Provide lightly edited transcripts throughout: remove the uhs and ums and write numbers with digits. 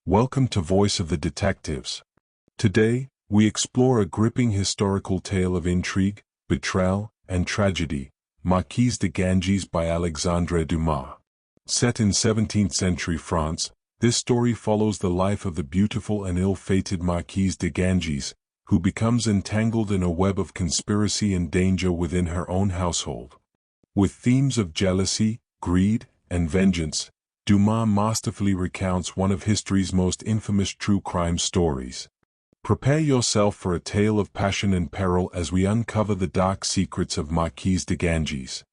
Welcome to Voice of the Detectives. Today, we explore a gripping historical tale of intrigue, betrayal, and tragedy, Marquise de Ganges by Alexandre Dumas. Set in 17th century France, this story follows the life of the beautiful and ill-fated Marquise de Ganges, who becomes entangled in a web of conspiracy and danger within her own household. With themes of jealousy, greed, and vengeance, Dumas masterfully recounts one of history's most infamous true crime stories. Prepare yourself for a tale of passion and peril as we uncover the dark secrets of Marquise de Ganges.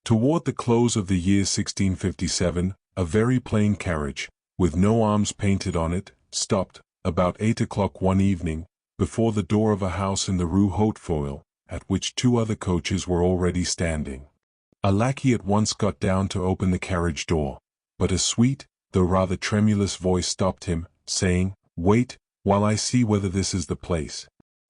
Toward the close of the year 1657, a very plain carriage, with no arms painted on it, stopped, about 8 o'clock one evening, before the door of a house in the Rue Hautefeuille, at which two other coaches were already standing. A lackey at once got down to open the carriage door, but a sweet, though rather tremulous voice stopped him, saying, "Wait, while I see whether this is the place."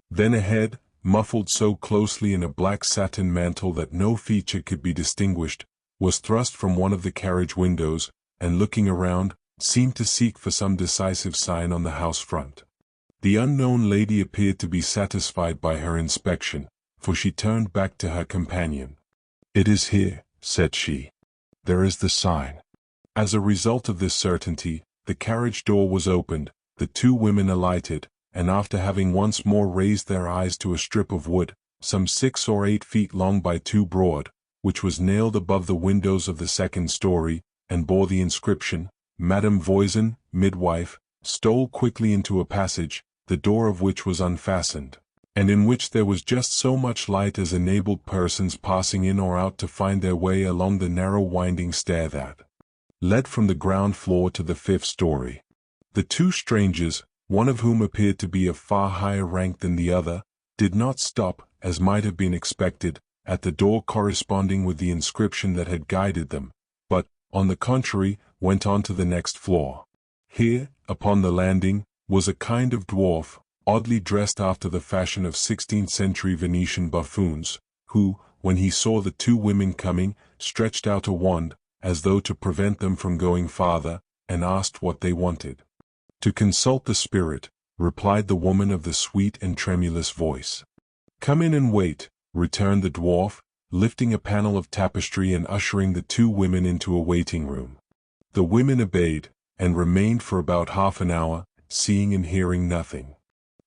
Then a head, muffled so closely in a black satin mantle that no feature could be distinguished, was thrust from one of the carriage windows, and looking around, seemed to seek for some decisive sign on the house front. The unknown lady appeared to be satisfied by her inspection, for she turned back to her companion. "It is here," said she. "There is the sign." As a result of this certainty, the carriage door was opened, the two women alighted, and after having once more raised their eyes to a strip of wood, some 6 or 8 feet long by 2 broad, which was nailed above the windows of the second story, and bore the inscription, "Madame Voisin, midwife," stole quickly into a passage, the door of which was unfastened, and in which there was just so much light as enabled persons passing in or out to find their way along the narrow winding stair that led from the ground floor to the 5th story. The two strangers, one of whom appeared to be of far higher rank than the other, did not stop, as might have been expected, at the door corresponding with the inscription that had guided them, but, on the contrary, went on to the next floor. Here, upon the landing, was a kind of dwarf, oddly dressed after the fashion of 16th-century Venetian buffoons, who, when he saw the two women coming, stretched out a wand, as though to prevent them from going farther, and asked what they wanted. "To consult the spirit," replied the woman of the sweet and tremulous voice. "Come in and wait," returned the dwarf, lifting a panel of tapestry and ushering the two women into a waiting room. The women obeyed, and remained for about half an hour, seeing and hearing nothing.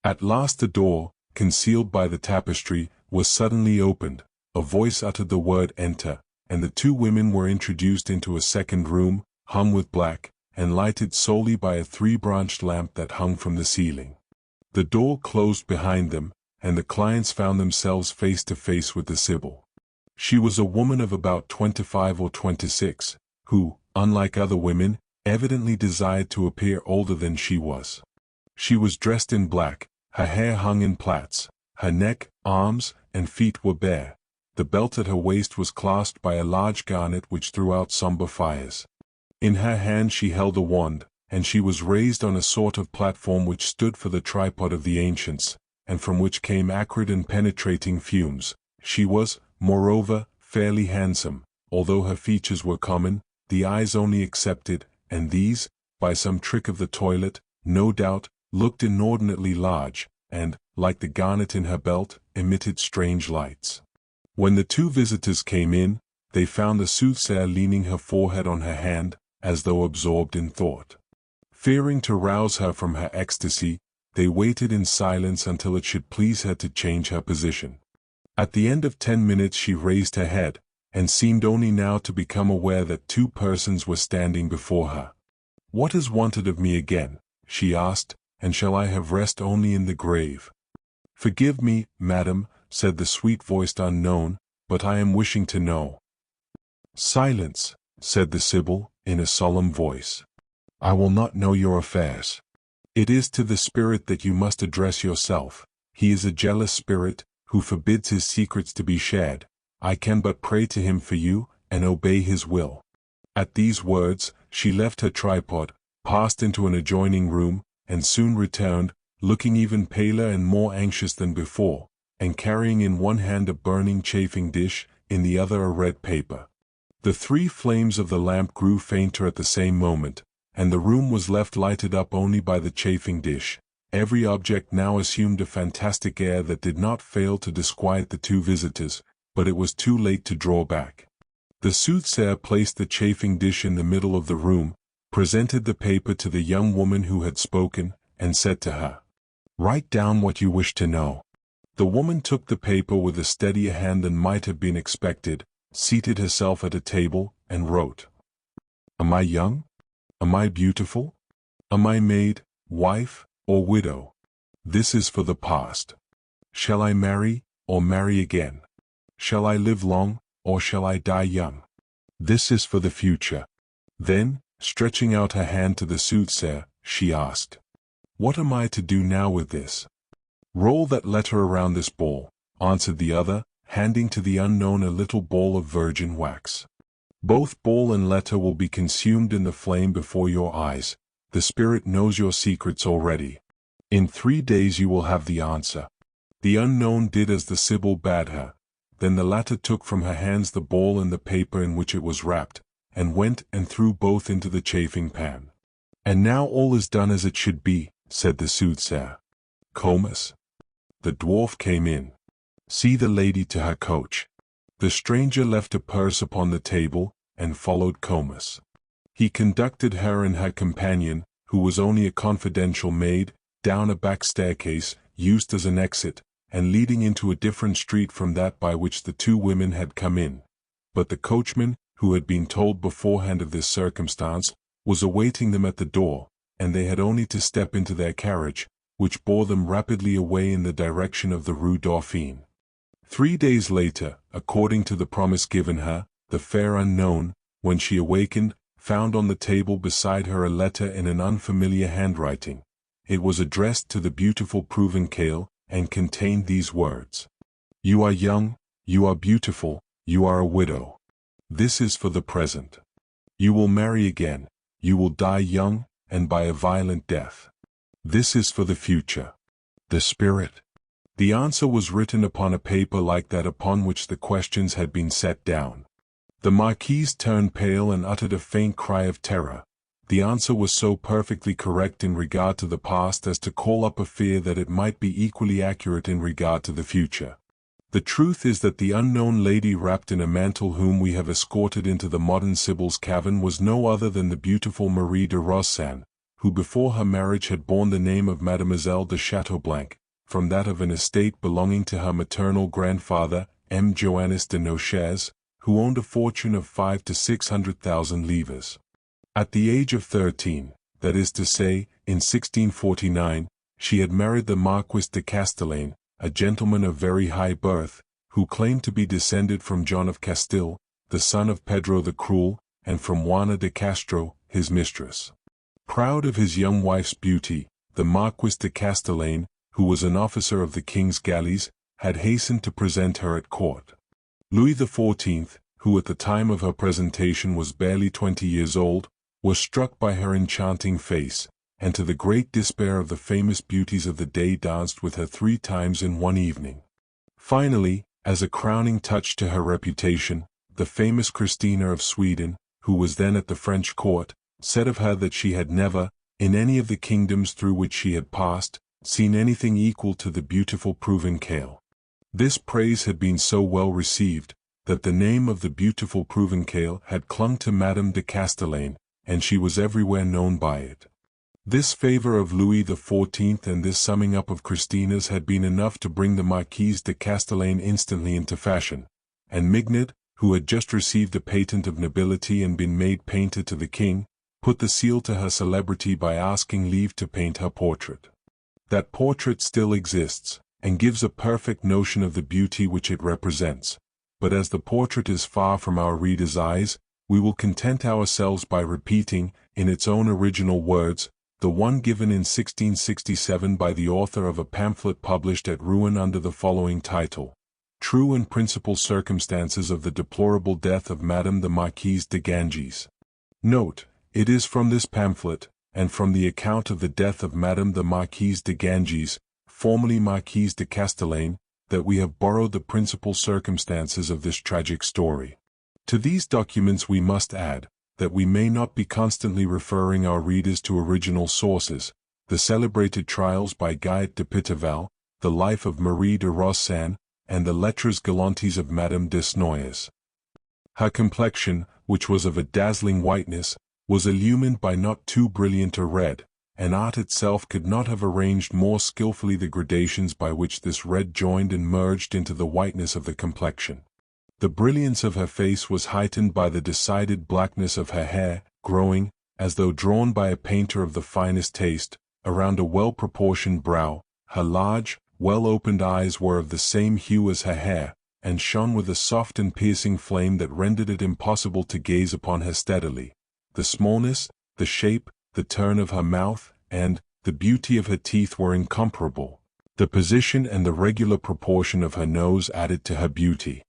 At last the door, concealed by the tapestry, was suddenly opened, a voice uttered the word "enter," and the two women were introduced into a second room, hung with black, and lighted solely by a 3-branched lamp that hung from the ceiling. The door closed behind them, and the clients found themselves face to face with the Sibyl. She was a woman of about 25 or 26, who, unlike other women, evidently desired to appear older than she was. She was dressed in black, her hair hung in plaits, her neck, arms, and feet were bare. The belt at her waist was clasped by a large garnet which threw out somber fires. In her hand she held a wand, and she was raised on a sort of platform which stood for the tripod of the ancients, and from which came acrid and penetrating fumes. She was, moreover, fairly handsome, although her features were common, the eyes only excepted, and these, by some trick of the toilet, no doubt, looked inordinately large, and, like the garnet in her belt, emitted strange lights. When the two visitors came in, they found the soothsayer leaning her forehead on her hand, as though absorbed in thought. Fearing to rouse her from her ecstasy, they waited in silence until it should please her to change her position. At the end of 10 minutes she raised her head, and seemed only now to become aware that two persons were standing before her. "What is wanted of me again?" she asked, "and shall I have rest only in the grave?" "Forgive me, madam," said the sweet-voiced unknown, "but I am wishing to know." "Silence," said the Sibyl, in a solemn voice. "I will not know your affairs. It is to the spirit that you must address yourself. He is a jealous spirit, who forbids his secrets to be shared. I can but pray to him for you, and obey his will." At these words, she left her tripod, passed into an adjoining room, and soon returned, looking even paler and more anxious than before, and carrying in one hand a burning chafing dish, in the other a red paper. The 3 flames of the lamp grew fainter at the same moment, and the room was left lighted up only by the chafing dish. Every object now assumed a fantastic air that did not fail to disquiet the two visitors, but it was too late to draw back. The soothsayer placed the chafing dish in the middle of the room, presented the paper to the young woman who had spoken, and said to her, "Write down what you wish to know." The woman took the paper with a steadier hand than might have been expected, seated herself at a table, and wrote, "Am I young? Am I beautiful? Am I maid, wife, or widow? This is for the past. Shall I marry, or marry again? Shall I live long, or shall I die young? This is for the future." Then, stretching out her hand to the soothsayer, she asked, "What am I to do now with this?" "Roll that letter around this ball," answered the other, handing to the unknown a little ball of virgin wax. "Both ball and letter will be consumed in the flame before your eyes. The spirit knows your secrets already. In 3 days you will have the answer." The unknown did as the Sibyl bade her. Then the latter took from her hands the ball and the paper in which it was wrapped, and went and threw both into the chafing pan. "And now all is done as it should be," said the soothsayer. "Comus." The dwarf came in. "See the lady to her coach." The stranger left a purse upon the table, and followed Comus. He conducted her and her companion, who was only a confidential maid, down a back staircase, used as an exit, and leading into a different street from that by which the two women had come in. But the coachman, who had been told beforehand of this circumstance, was awaiting them at the door, and they had only to step into their carriage, which bore them rapidly away in the direction of the Rue Dauphine. 3 days later, according to the promise given her, the fair unknown, when she awakened, found on the table beside her a letter in an unfamiliar handwriting. It was addressed to the beautiful Provençale, and contained these words: "You are young, you are beautiful, you are a widow. This is for the present. You will marry again, you will die young, and by a violent death. This is for the future. The spirit." The answer was written upon a paper like that upon which the questions had been set down. The Marquise turned pale and uttered a faint cry of terror. The answer was so perfectly correct in regard to the past as to call up a fear that it might be equally accurate in regard to the future. The truth is that the unknown lady wrapped in a mantle whom we have escorted into the modern Sibyl's cavern was no other than the beautiful Marie de Rossan, who before her marriage had borne the name of Mademoiselle de Chateaublanc, from that of an estate belonging to her maternal grandfather, M. Joannis de Noches, who owned a fortune of 500,000 to 600,000 livres. At the age of 13, that is to say, in 1649, she had married the Marquis de Castellane, a gentleman of very high birth, who claimed to be descended from John of Castile, the son of Pedro the Cruel, and from Juana de Castro, his mistress. Proud of his young wife's beauty, the Marquis de Castellane, who was an officer of the king's galleys, had hastened to present her at court. Louis XIV, who at the time of her presentation was barely 20 years old, was struck by her enchanting face, and to the great despair of the famous beauties of the day danced with her 3 times in one evening. Finally, as a crowning touch to her reputation, the famous Christina of Sweden, who was then at the French court, said of her that she had never, in any of the kingdoms through which she had passed, seen anything equal to the beautiful Provençale. This praise had been so well received, that the name of the beautiful Provençale had clung to Madame de Castellane, and she was everywhere known by it. This favor of Louis XIV and this summing up of Christina's had been enough to bring the Marquise de Castellane instantly into fashion, and Mignard, who had just received a patent of nobility and been made painter to the king, put the seal to her celebrity by asking leave to paint her portrait. That portrait still exists, and gives a perfect notion of the beauty which it represents, but as the portrait is far from our reader's eyes, we will content ourselves by repeating, in its own original words, the one given in 1667 by the author of a pamphlet published at Rouen under the following title: True and Principal Circumstances of the Deplorable Death of Madame the Marquise de Ganges. Note, it is from this pamphlet, and from the account of the death of Madame the Marquise de Ganges, formerly Marquise de Castellane, that we have borrowed the principal circumstances of this tragic story. To these documents we must add, that we may not be constantly referring our readers to original sources, the celebrated Trials by Gaët de Pitaval, the Life of Marie de Rossan, and the Lettres galantes of Madame Desnoyers. Her complexion, which was of a dazzling whiteness, was illumined by not too brilliant a red, and art itself could not have arranged more skillfully the gradations by which this red joined and merged into the whiteness of the complexion. The brilliance of her face was heightened by the decided blackness of her hair, growing, as though drawn by a painter of the finest taste, around a well-proportioned brow. Her large, well-opened eyes were of the same hue as her hair, and shone with a soft and piercing flame that rendered it impossible to gaze upon her steadily. The smallness, the shape, the turn of her mouth, and the beauty of her teeth were incomparable. The position and the regular proportion of her nose added to her beauty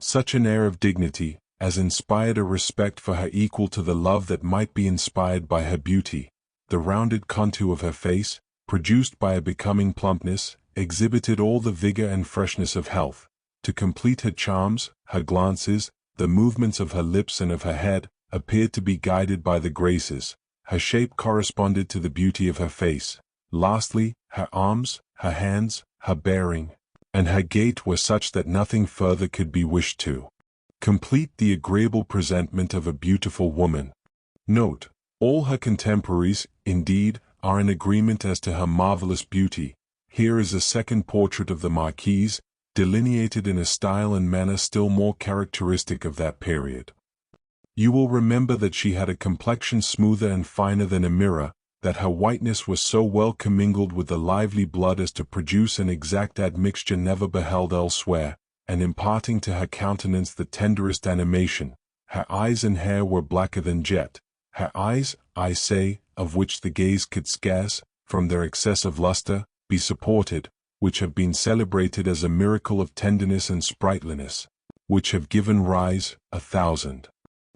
such an air of dignity, as inspired a respect for her equal to the love that might be inspired by her beauty. The rounded contour of her face, produced by a becoming plumpness, exhibited all the vigor and freshness of health. To complete her charms, her glances, the movements of her lips and of her head, appeared to be guided by the graces. Her shape corresponded to the beauty of her face. Lastly, her arms, her hands, her bearing, and her gait were such that nothing further could be wished to complete the agreeable presentment of a beautiful woman. Note: all her contemporaries, indeed, are in agreement as to her marvelous beauty. Here is a second portrait of the Marquise, delineated in a style and manner still more characteristic of that period. You will remember that she had a complexion smoother and finer than a mirror, that her whiteness was so well commingled with the lively blood as to produce an exact admixture never beheld elsewhere, and imparting to her countenance the tenderest animation. Her eyes and hair were blacker than jet. Her eyes, I say, of which the gaze could scarce, from their excessive luster, be supported, which have been celebrated as a miracle of tenderness and sprightliness, which have given rise, 1,000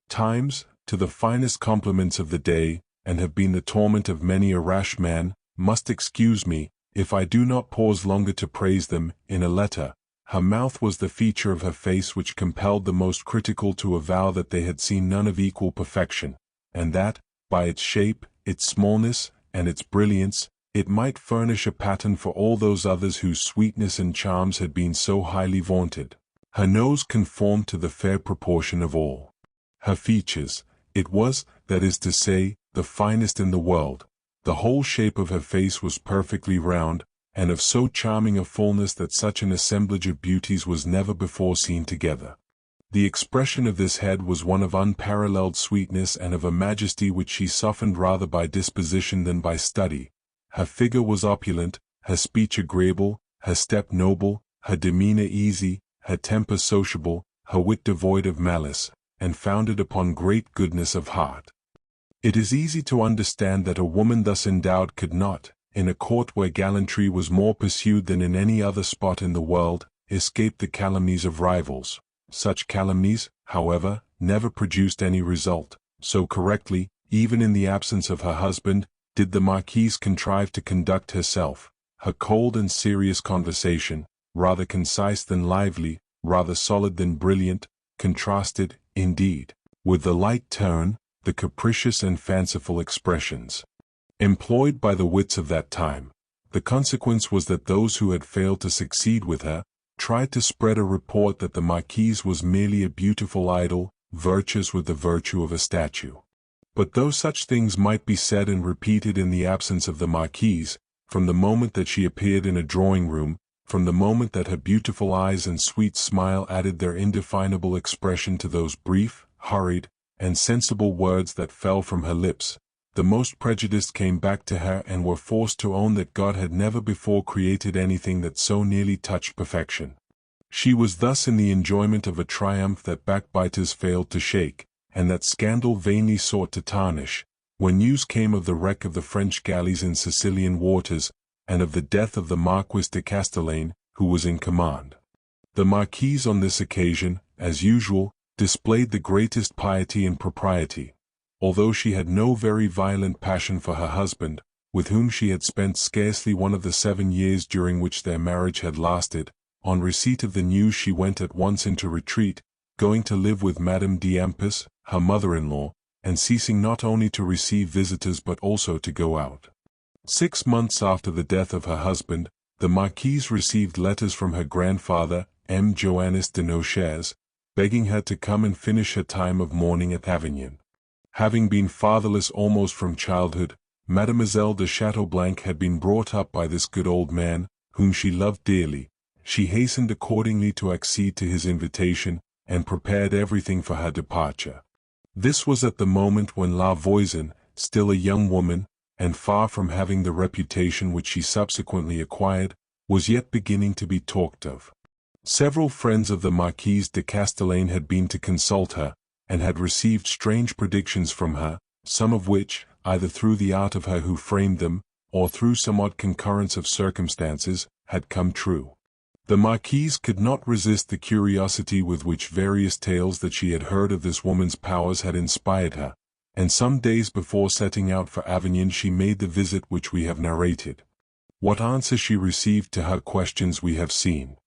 times, to the finest compliments of the day, and have been the torment of many a rash man, must excuse me, if I do not pause longer to praise them. In a letter, her mouth was the feature of her face which compelled the most critical to avow that they had seen none of equal perfection, and that, by its shape, its smallness, and its brilliance, it might furnish a pattern for all those others whose sweetness and charms had been so highly vaunted. Her nose conformed to the fair proportion of all her features. It was, that is to say, the finest in the world. The whole shape of her face was perfectly round, and of so charming a fullness that such an assemblage of beauties was never before seen together. The expression of this head was one of unparalleled sweetness and of a majesty which she softened rather by disposition than by study. Her figure was opulent, her speech agreeable, her step noble, her demeanor easy, her temper sociable, her wit devoid of malice, and founded upon great goodness of heart. It is easy to understand that a woman thus endowed could not, in a court where gallantry was more pursued than in any other spot in the world, escape the calumnies of rivals. Such calumnies, however, never produced any result. So correctly, even in the absence of her husband, did the Marquise contrive to conduct herself. Her cold and serious conversation, rather concise than lively, rather solid than brilliant, contrasted, indeed, with the light turn, the capricious and fanciful expressions employed by the wits of that time. The consequence was that those who had failed to succeed with her tried to spread a report that the Marquise was merely a beautiful idol, virtuous with the virtue of a statue. But though such things might be said and repeated in the absence of the Marquise, from the moment that she appeared in a drawing-room, from the moment that her beautiful eyes and sweet smile added their indefinable expression to those brief, hurried, and sensible words that fell from her lips, the most prejudiced came back to her and were forced to own that God had never before created anything that so nearly touched perfection. She was thus in the enjoyment of a triumph that backbiters failed to shake, and that scandal vainly sought to tarnish, when news came of the wreck of the French galleys in Sicilian waters, and of the death of the Marquis de Castellane, who was in command. The Marquise on this occasion, as usual, displayed the greatest piety and propriety. Although she had no very violent passion for her husband, with whom she had spent scarcely one of the 7 years during which their marriage had lasted, on receipt of the news she went at once into retreat, going to live with Madame d'Immerse, her mother-in-law, and ceasing not only to receive visitors but also to go out. 6 months after the death of her husband, the Marquise received letters from her grandfather, M. Joannis de Ganges, begging her to come and finish her time of mourning at Avignon. Having been fatherless almost from childhood, Mademoiselle de Chateaublanc had been brought up by this good old man, whom she loved dearly. She hastened accordingly to accede to his invitation, and prepared everything for her departure. This was at the moment when La Voisin, still a young woman, and far from having the reputation which she subsequently acquired, was yet beginning to be talked of. Several friends of the Marquise de Castellane had been to consult her, and had received strange predictions from her, some of which, either through the art of her who framed them, or through some odd concurrence of circumstances, had come true. The Marquise could not resist the curiosity with which various tales that she had heard of this woman's powers had inspired her, and some days before setting out for Avignon she made the visit which we have narrated. What answer she received to her questions we have seen.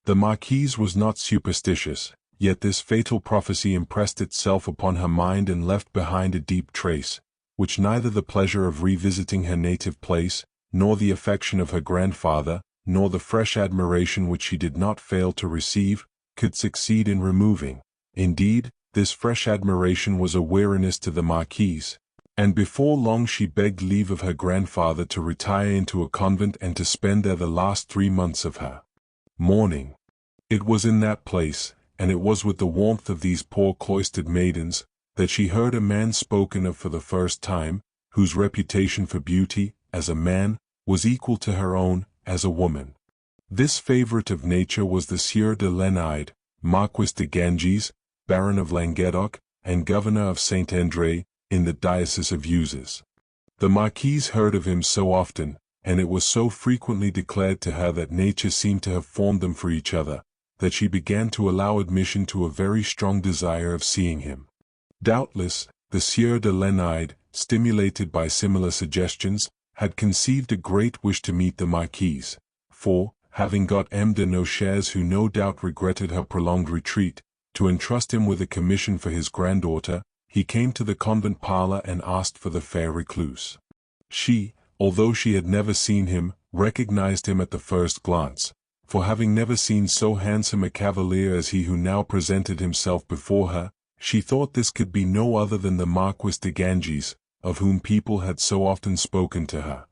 The Marquise was not superstitious, yet this fatal prophecy impressed itself upon her mind and left behind a deep trace, which neither the pleasure of revisiting her native place, nor the affection of her grandfather, nor the fresh admiration which she did not fail to receive, could succeed in removing. Indeed, this fresh admiration was a weariness to the Marquise, and before long she begged leave of her grandfather to retire into a convent and to spend there the last 3 months of her mourning. It was in that place, and it was with the warmth of these poor cloistered maidens, that she heard a man spoken of for the first time, whose reputation for beauty, as a man, was equal to her own, as a woman. This favorite of nature was the Sieur de Lenaide, Marquis de Ganges, Baron of Languedoc, and Governor of Saint-André, in the Diocese of Uzes. The Marquise heard of him so often, and it was so frequently declared to her that nature seemed to have formed them for each other, that she began to allow admission to a very strong desire of seeing him. Doubtless, the Sieur de Lenaide, stimulated by similar suggestions, had conceived a great wish to meet the Marquise, for, having got M. de Ganges, who no doubt regretted her prolonged retreat, to entrust him with a commission for his granddaughter, he came to the convent parlor and asked for the fair recluse. She, although she had never seen him, recognized him at the first glance, for having never seen so handsome a cavalier as he who now presented himself before her, she thought this could be no other than the Marquis de Ganges, of whom people had so often spoken to her.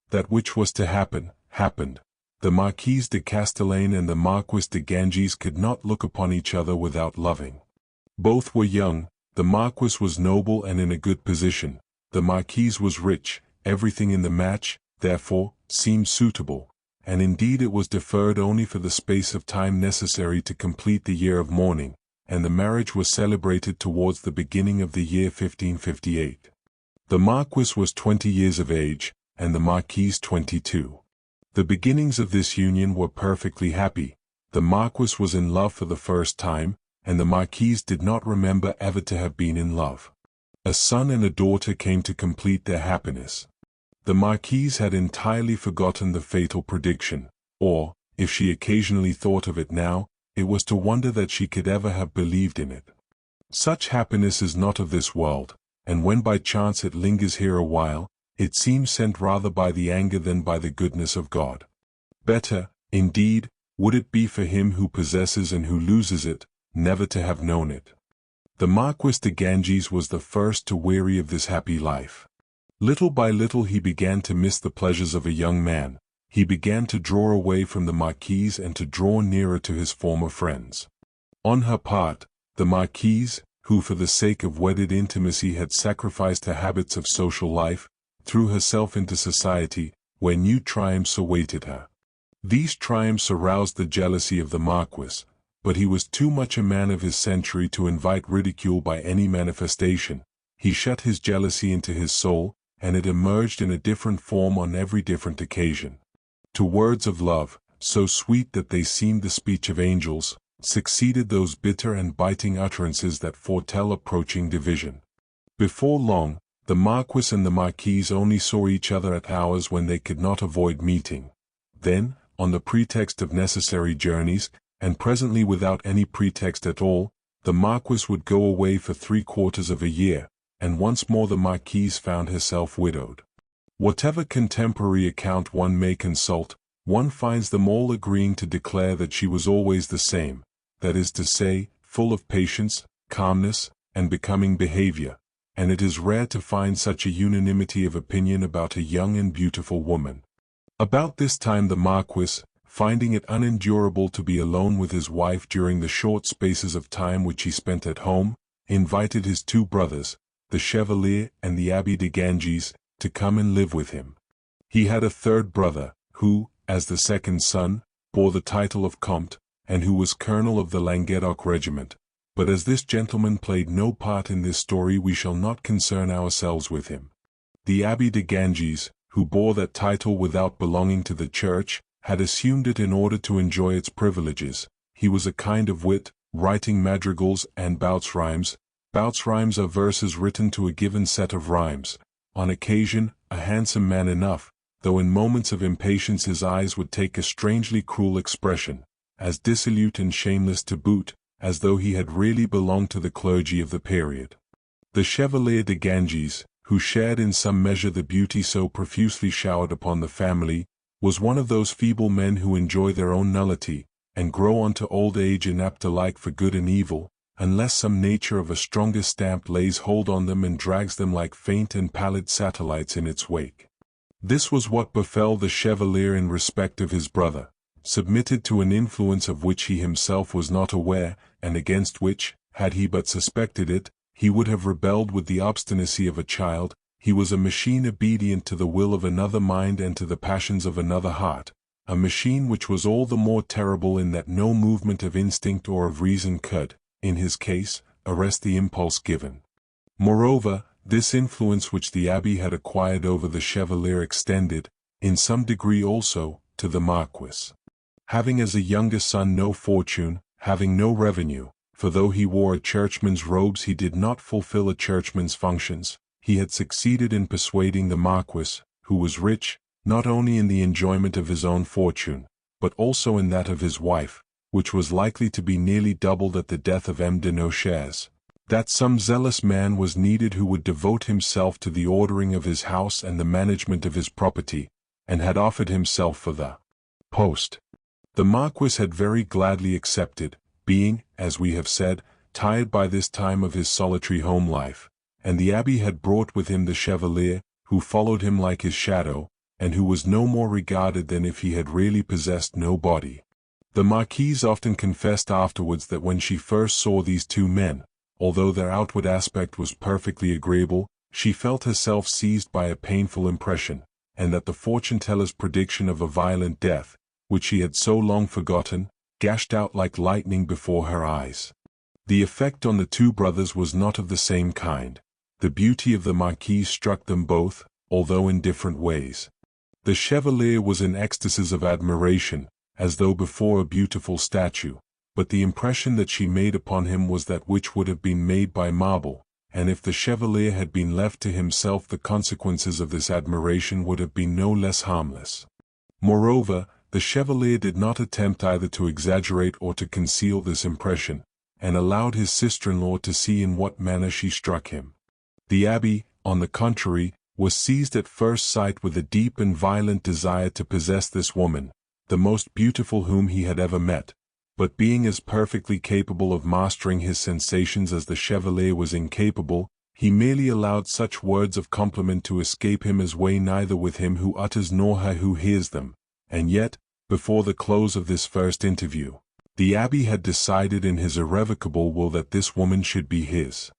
That which was to happen, happened. The Marquise de Castellane and the Marquis de Ganges could not look upon each other without loving. Both were young, the Marquis was noble and in a good position, the Marquise was rich, everything in the match, therefore, seemed suitable, and indeed it was deferred only for the space of time necessary to complete the year of mourning, and the marriage was celebrated towards the beginning of the year 1558. The Marquis was 20 years of age, and the Marquise 22. The beginnings of this union were perfectly happy. The Marquis was in love for the first time, and the Marquise did not remember ever to have been in love. A son and a daughter came to complete their happiness. The Marquise had entirely forgotten the fatal prediction, or, if she occasionally thought of it now, it was to wonder that she could ever have believed in it. Such happiness is not of this world, and when by chance it lingers here a while, it seems sent rather by the anger than by the goodness of God. Better, indeed, would it be for him who possesses and who loses it, never to have known it. The Marquis de Ganges was the first to weary of this happy life. Little by little he began to miss the pleasures of a young man. He began to draw away from the Marquise and to draw nearer to his former friends. On her part, the Marquise, who for the sake of wedded intimacy had sacrificed her habits of social life, threw herself into society, where new triumphs awaited her. These triumphs aroused the jealousy of the Marquis, but he was too much a man of his century to invite ridicule by any manifestation. He shut his jealousy into his soul, and it emerged in a different form on every different occasion. To words of love, so sweet that they seemed the speech of angels, succeeded those bitter and biting utterances that foretell approaching division. Before long, the Marquis and the Marquise only saw each other at hours when they could not avoid meeting. Then, on the pretext of necessary journeys, and presently without any pretext at all, the Marquis would go away for 3/4 of a year, and once more the marquise found herself widowed. Whatever contemporary account one may consult, one finds them all agreeing to declare that she was always the same, that is to say, full of patience, calmness, and becoming behavior, and it is rare to find such a unanimity of opinion about a young and beautiful woman. About this time the Marquis, finding it unendurable to be alone with his wife during the short spaces of time which he spent at home, invited his two brothers, the Chevalier and the Abbé de Ganges, to come and live with him. He had a third brother, who, as the second son, bore the title of Comte, and who was colonel of the Languedoc regiment, but as this gentleman played no part in this story we shall not concern ourselves with him. The Abbé de Ganges, who bore that title without belonging to the church, had assumed it in order to enjoy its privileges. He was a kind of wit, writing madrigals and bouts rhymes. Bouts rhymes are verses written to a given set of rhymes. On occasion, a handsome man enough, though in moments of impatience his eyes would take a strangely cruel expression, as dissolute and shameless to boot, as though he had really belonged to the clergy of the period. The Chevalier de Ganges, who shared in some measure the beauty so profusely showered upon the family, was one of those feeble men who enjoy their own nullity, and grow on to old age inapt alike for good and evil, unless some nature of a stronger stamp lays hold on them and drags them like faint and pallid satellites in its wake. This was what befell the Chevalier in respect of his brother, submitted to an influence of which he himself was not aware, and against which, had he but suspected it, he would have rebelled with the obstinacy of a child. He was a machine obedient to the will of another mind and to the passions of another heart, a machine which was all the more terrible in that no movement of instinct or of reason could, in his case, arrest the impulse given. Moreover, this influence which the Abbé had acquired over the Chevalier extended, in some degree also, to the Marquis. Having as a younger son no fortune, having no revenue, for though he wore a churchman's robes he did not fulfill a churchman's functions, he had succeeded in persuading the Marquis, who was rich, not only in the enjoyment of his own fortune, but also in that of his wife, which was likely to be nearly doubled at the death of M. de Noailles, that some zealous man was needed who would devote himself to the ordering of his house and the management of his property, and had offered himself for the post. The Marquis had very gladly accepted, being, as we have said, tired by this time of his solitary home life, and the Abbé had brought with him the Chevalier, who followed him like his shadow, and who was no more regarded than if he had really possessed no body. The Marquise often confessed afterwards that when she first saw these two men, although their outward aspect was perfectly agreeable, she felt herself seized by a painful impression, and that the fortune-teller's prediction of a violent death, which she had so long forgotten, gashed out like lightning before her eyes. The effect on the two brothers was not of the same kind. The beauty of the Marquise struck them both, although in different ways. The Chevalier was in ecstasies of admiration, as though before a beautiful statue, but the impression that she made upon him was that which would have been made by marble, and if the Chevalier had been left to himself the consequences of this admiration would have been no less harmless. Moreover, the Chevalier did not attempt either to exaggerate or to conceal this impression, and allowed his sister-in-law to see in what manner she struck him. The Abbé, on the contrary, was seized at first sight with a deep and violent desire to possess this woman, the most beautiful whom he had ever met, but being as perfectly capable of mastering his sensations as the Chevalier was incapable, he merely allowed such words of compliment to escape him as weigh neither with him who utters nor her who hears them, and yet, before the close of this first interview, the Abbé had decided in his irrevocable will that this woman should be his.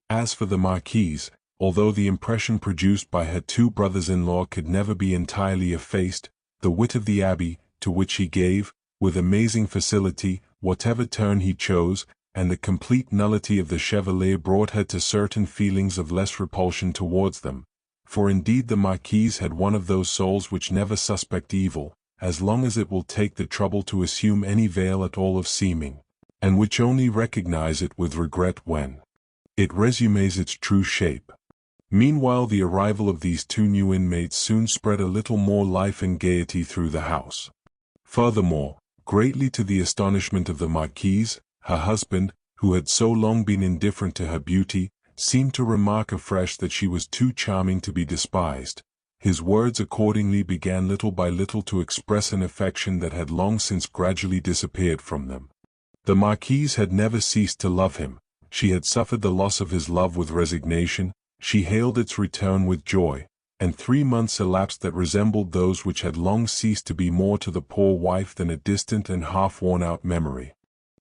As for the Marquise, although the impression produced by her two brothers-in-law could never be entirely effaced, the wit of the Abbé, to which he gave, with amazing facility, whatever turn he chose, and the complete nullity of the Chevalier brought her to certain feelings of less repulsion towards them, for indeed the Marquise had one of those souls which never suspect evil, as long as it will take the trouble to assume any veil at all of seeming, and which only recognize it with regret when it resumes its true shape. Meanwhile the arrival of these two new inmates soon spread a little more life and gaiety through the house. Furthermore, greatly to the astonishment of the Marquise, her husband, who had so long been indifferent to her beauty, seemed to remark afresh that she was too charming to be despised. His words accordingly began little by little to express an affection that had long since gradually disappeared from them. The marquise had never ceased to love him. She had suffered the loss of his love with resignation, she hailed its return with joy, and 3 months elapsed that resembled those which had long ceased to be more to the poor wife than a distant and half-worn-out memory.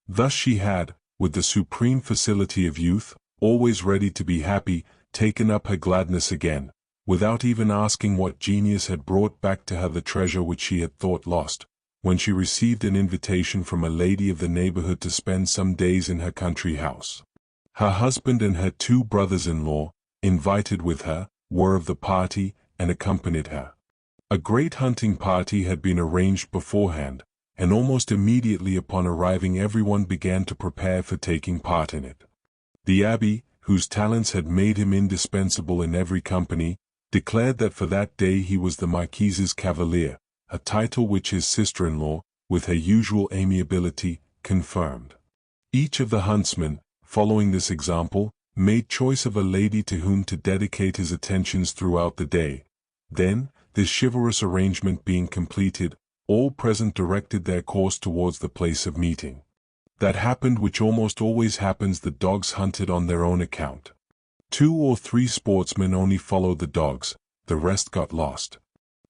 Thus she had, with the supreme facility of youth, always ready to be happy, taken up her gladness again, without even asking what genius had brought back to her the treasure which she had thought lost, when she received an invitation from a lady of the neighborhood to spend some days in her country house. Her husband and her 2 brothers-in-law, invited with her, were of the party, and accompanied her. A great hunting party had been arranged beforehand, and almost immediately upon arriving everyone began to prepare for taking part in it. The abbé, whose talents had made him indispensable in every company, declared that for that day he was the marquise's cavalier, a title which his sister-in-law, with her usual amiability, confirmed. Each of the huntsmen, following this example, made choice of a lady to whom to dedicate his attentions throughout the day. Then, this chivalrous arrangement being completed, all present directed their course towards the place of meeting. That happened which almost always happens: the dogs hunted on their own account. 2 or 3 sportsmen only followed the dogs, the rest got lost.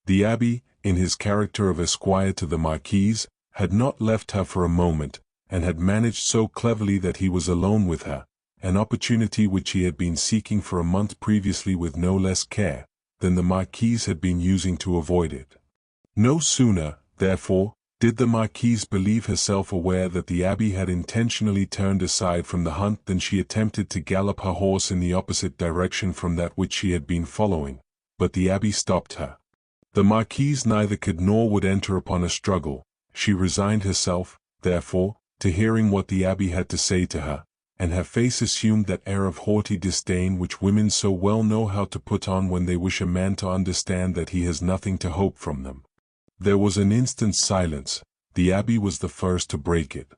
The abbé, in his character of esquire to the marquise, had not left her for a moment, and had managed so cleverly that he was alone with her, an opportunity which he had been seeking for a month previously with no less care than the marquise had been using to avoid it. No sooner, therefore, did the marquise believe herself aware that the abbé had intentionally turned aside from the hunt than she attempted to gallop her horse in the opposite direction from that which she had been following, but the abbé stopped her. The marquise neither could nor would enter upon a struggle. She resigned herself, therefore, to hearing what the abbé had to say to her, and her face assumed that air of haughty disdain which women so well know how to put on when they wish a man to understand that he has nothing to hope from them. There was an instant's silence. The abbé was the first to break it.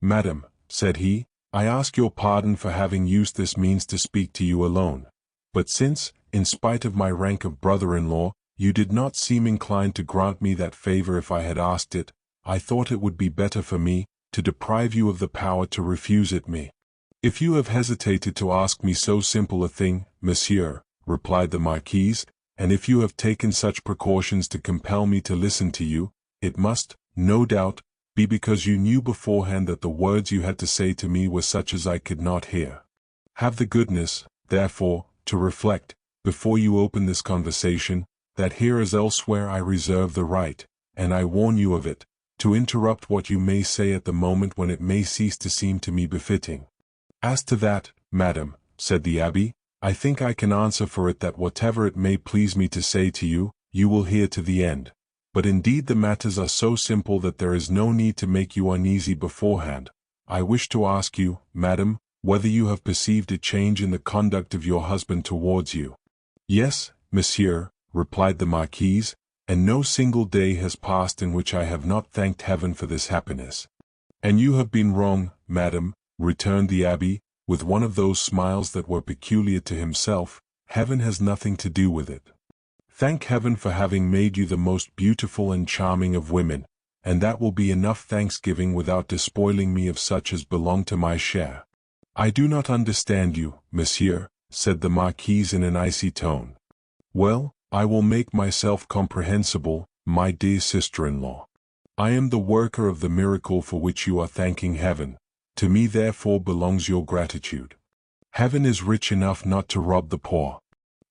"Madam," said he, "I ask your pardon for having used this means to speak to you alone. But since, in spite of my rank of brother-in-law, you did not seem inclined to grant me that favor if I had asked it, I thought it would be better for me to deprive you of the power to refuse it me." "If you have hesitated to ask me so simple a thing, monsieur," replied the marquise, "and if you have taken such precautions to compel me to listen to you, it must, no doubt, be because you knew beforehand that the words you had to say to me were such as I could not hear. Have the goodness, therefore, to reflect, before you open this conversation, that here as elsewhere I reserve the right, and I warn you of it, to interrupt what you may say at the moment when it may cease to seem to me befitting. As to that, madam," said the abbé, "I think I can answer for it that whatever it may please me to say to you, you will hear to the end. But indeed the matters are so simple that there is no need to make you uneasy beforehand. I wish to ask you, madam, whether you have perceived a change in the conduct of your husband towards you." "Yes, monsieur," replied the marquise, "and no single day has passed in which I have not thanked heaven for this happiness." "And you have been wrong, madam," returned the abbé, with one of those smiles that were peculiar to himself. "Heaven has nothing to do with it. Thank heaven for having made you the most beautiful and charming of women, and that will be enough thanksgiving without despoiling me of such as belong to my share." "I do not understand you, monsieur," said the marquise in an icy tone. "Well, I will make myself comprehensible, my dear sister-in-law. I am the worker of the miracle for which you are thanking heaven. To me therefore belongs your gratitude. Heaven is rich enough not to rob the poor.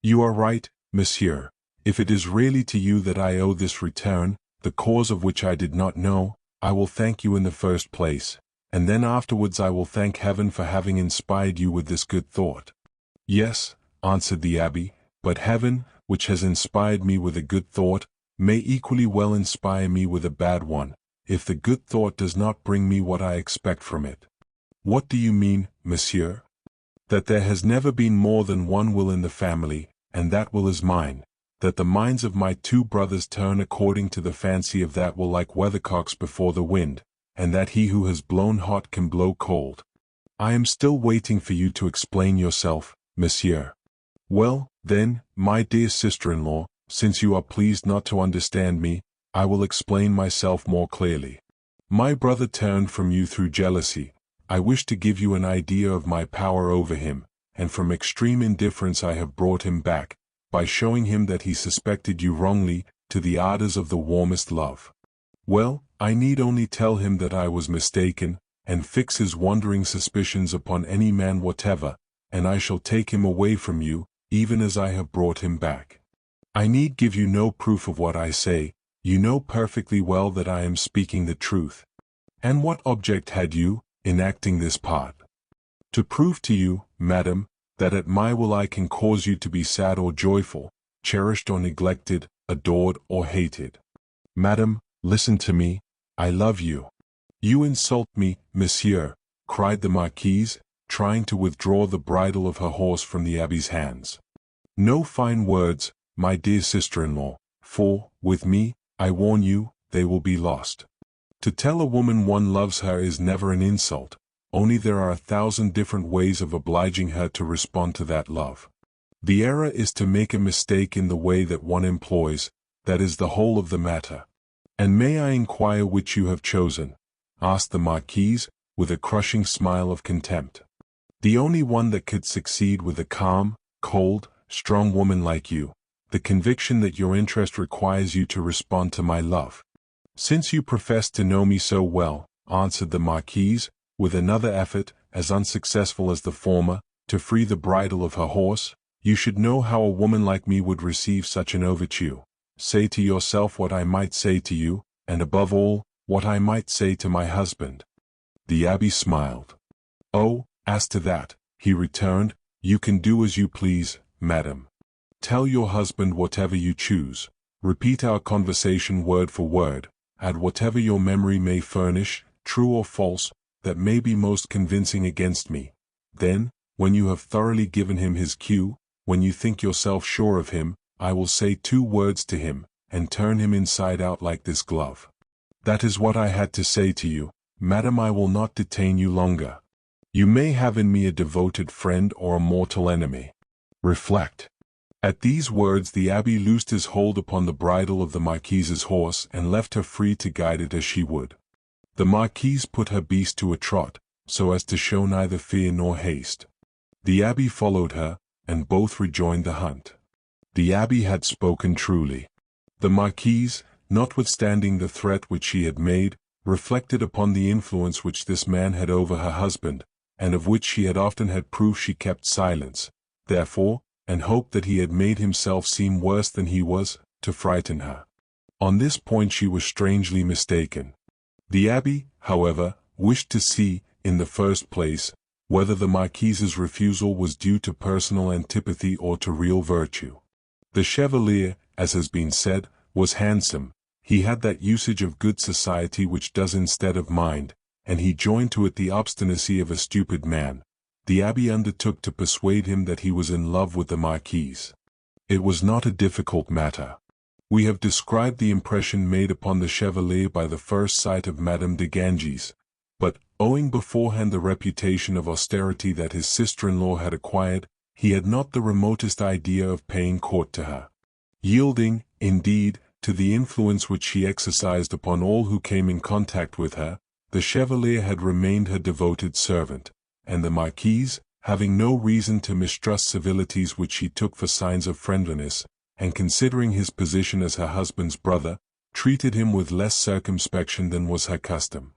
You are right, monsieur. If it is really to you that I owe this return, the cause of which I did not know, I will thank you in the first place, and then afterwards I will thank heaven for having inspired you with this good thought." "Yes," answered the abbé, "but heaven, which has inspired me with a good thought, may equally well inspire me with a bad one, if the good thought does not bring me what I expect from it." "What do you mean, monsieur?" "That there has never been more than one will in the family, and that will is mine. That the minds of my 2 brothers turn according to the fancy of that will like weathercocks before the wind, and that he who has blown hot can blow cold." "I am still waiting for you to explain yourself, monsieur. Well, then, my dear sister-in-law, since you are pleased not to understand me, I will explain myself more clearly. My brother turned from you through jealousy. I wish to give you an idea of my power over him, and from extreme indifference I have brought him back, by showing him that he suspected you wrongly, to the ardors of the warmest love. Well, I need only tell him that I was mistaken, and fix his wandering suspicions upon any man whatever, and I shall take him away from you, even as I have brought him back. I need give you no proof of what I say. You know perfectly well that I am speaking the truth. And what object had you, in acting this part? To prove to you, madam, that at my will I can cause you to be sad or joyful, cherished or neglected, adored or hated. Madam, listen to me, I love you. You insult me, monsieur, cried the marquise, trying to withdraw the bridle of her horse from the abbé's hands. No fine words, my dear sister-in-law, for, with me, I warn you, they will be lost. To tell a woman one loves her is never an insult, only there are 1,000 different ways of obliging her to respond to that love. The error is to make a mistake in the way that one employs, that is the whole of the matter. And may I inquire which you have chosen? Asked the marquise, with a crushing smile of contempt. The only one that could succeed with a calm, cold, strong woman like you, the conviction that your interest requires you to respond to my love. Since you profess to know me so well, answered the marquise, with another effort, as unsuccessful as the former, to free the bridle of her horse, you should know how a woman like me would receive such an overture. Say to yourself what I might say to you, and above all, what I might say to my husband. The abbé smiled. Oh, as to that, he returned, you can do as you please, madam. Tell your husband whatever you choose. Repeat our conversation word for word. Add whatever your memory may furnish, true or false, that may be most convincing against me. Then, when you have thoroughly given him his cue, when you think yourself sure of him, I will say 2 words to him, and turn him inside out like this glove. That is what I had to say to you, madam. I will not detain you longer. You may have in me a devoted friend or a mortal enemy. Reflect. At these words the abbé loosed his hold upon the bridle of the marquise's horse and left her free to guide it as she would. The marquise put her beast to a trot, so as to show neither fear nor haste. The abbé followed her, and both rejoined the hunt. The abbé had spoken truly. The marquise, notwithstanding the threat which she had made, reflected upon the influence which this man had over her husband, and of which she had often had proof she kept silence, therefore, and hoped that he had made himself seem worse than he was, to frighten her. On this point she was strangely mistaken. The abbé, however, wished to see, in the first place, whether the marquise's refusal was due to personal antipathy or to real virtue. The chevalier, as has been said, was handsome. He had that usage of good society which does instead of mind, and he joined to it the obstinacy of a stupid man. The abbé undertook to persuade him that he was in love with the marquise. It was not a difficult matter. We have described the impression made upon the chevalier by the first sight of Madame de Ganges, but, owing beforehand the reputation of austerity that his sister-in-law had acquired, he had not the remotest idea of paying court to her. Yielding, indeed, to the influence which she exercised upon all who came in contact with her, the chevalier had remained her devoted servant, and the marquise, having no reason to mistrust civilities which she took for signs of friendliness, and considering his position as her husband's brother, treated him with less circumspection than was her custom.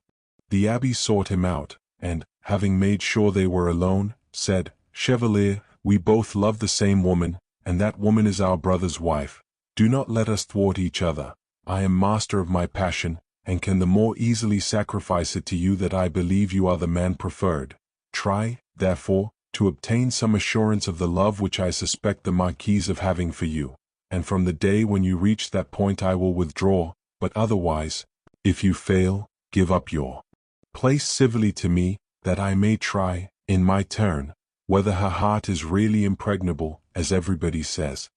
The abbé sought him out, and, having made sure they were alone, said, "Chevalier, we both love the same woman, and that woman is our brother's wife. Do not let us thwart each other. I am master of my passion, and can the more easily sacrifice it to you that I believe you are the man preferred. Try, therefore, to obtain some assurance of the love which I suspect the marquise of having for you, and from the day when you reach that point I will withdraw, but otherwise, if you fail, give up your place civilly to me, that I may try, in my turn, whether her heart is really impregnable, as everybody says."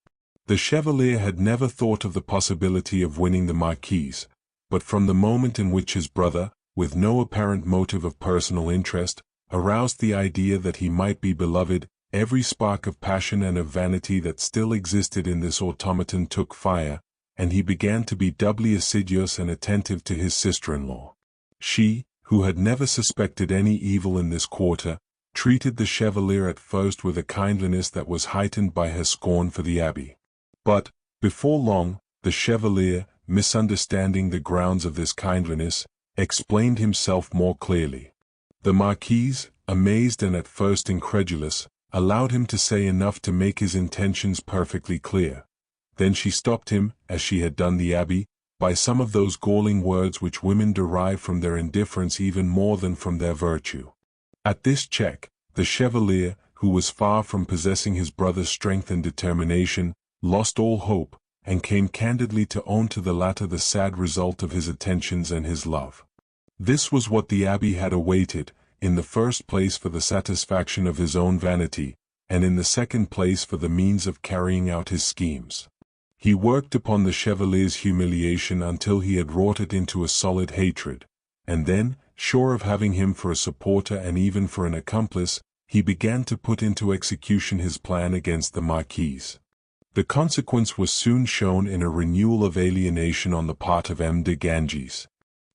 The chevalier had never thought of the possibility of winning the marquise, but from the moment in which his brother, with no apparent motive of personal interest, aroused the idea that he might be beloved, every spark of passion and of vanity that still existed in this automaton took fire, and he began to be doubly assiduous and attentive to his sister-in-law. She, who had never suspected any evil in this quarter, treated the Chevalier at first with a kindliness that was heightened by her scorn for the abbé. But, before long, the Chevalier, misunderstanding the grounds of this kindliness, explained himself more clearly. The Marquise, amazed and at first incredulous, allowed him to say enough to make his intentions perfectly clear. Then she stopped him, as she had done the abbé, by some of those galling words which women derive from their indifference even more than from their virtue. At this check, the Chevalier, who was far from possessing his brother's strength and determination, lost all hope, and came candidly to own to the latter the sad result of his attentions and his love. This was what the abbé had awaited, in the first place for the satisfaction of his own vanity, and in the second place for the means of carrying out his schemes. He worked upon the Chevalier's humiliation until he had wrought it into a solid hatred, and then, sure of having him for a supporter and even for an accomplice, he began to put into execution his plan against the Marquise. The consequence was soon shown in a renewal of alienation on the part of M. de Ganges,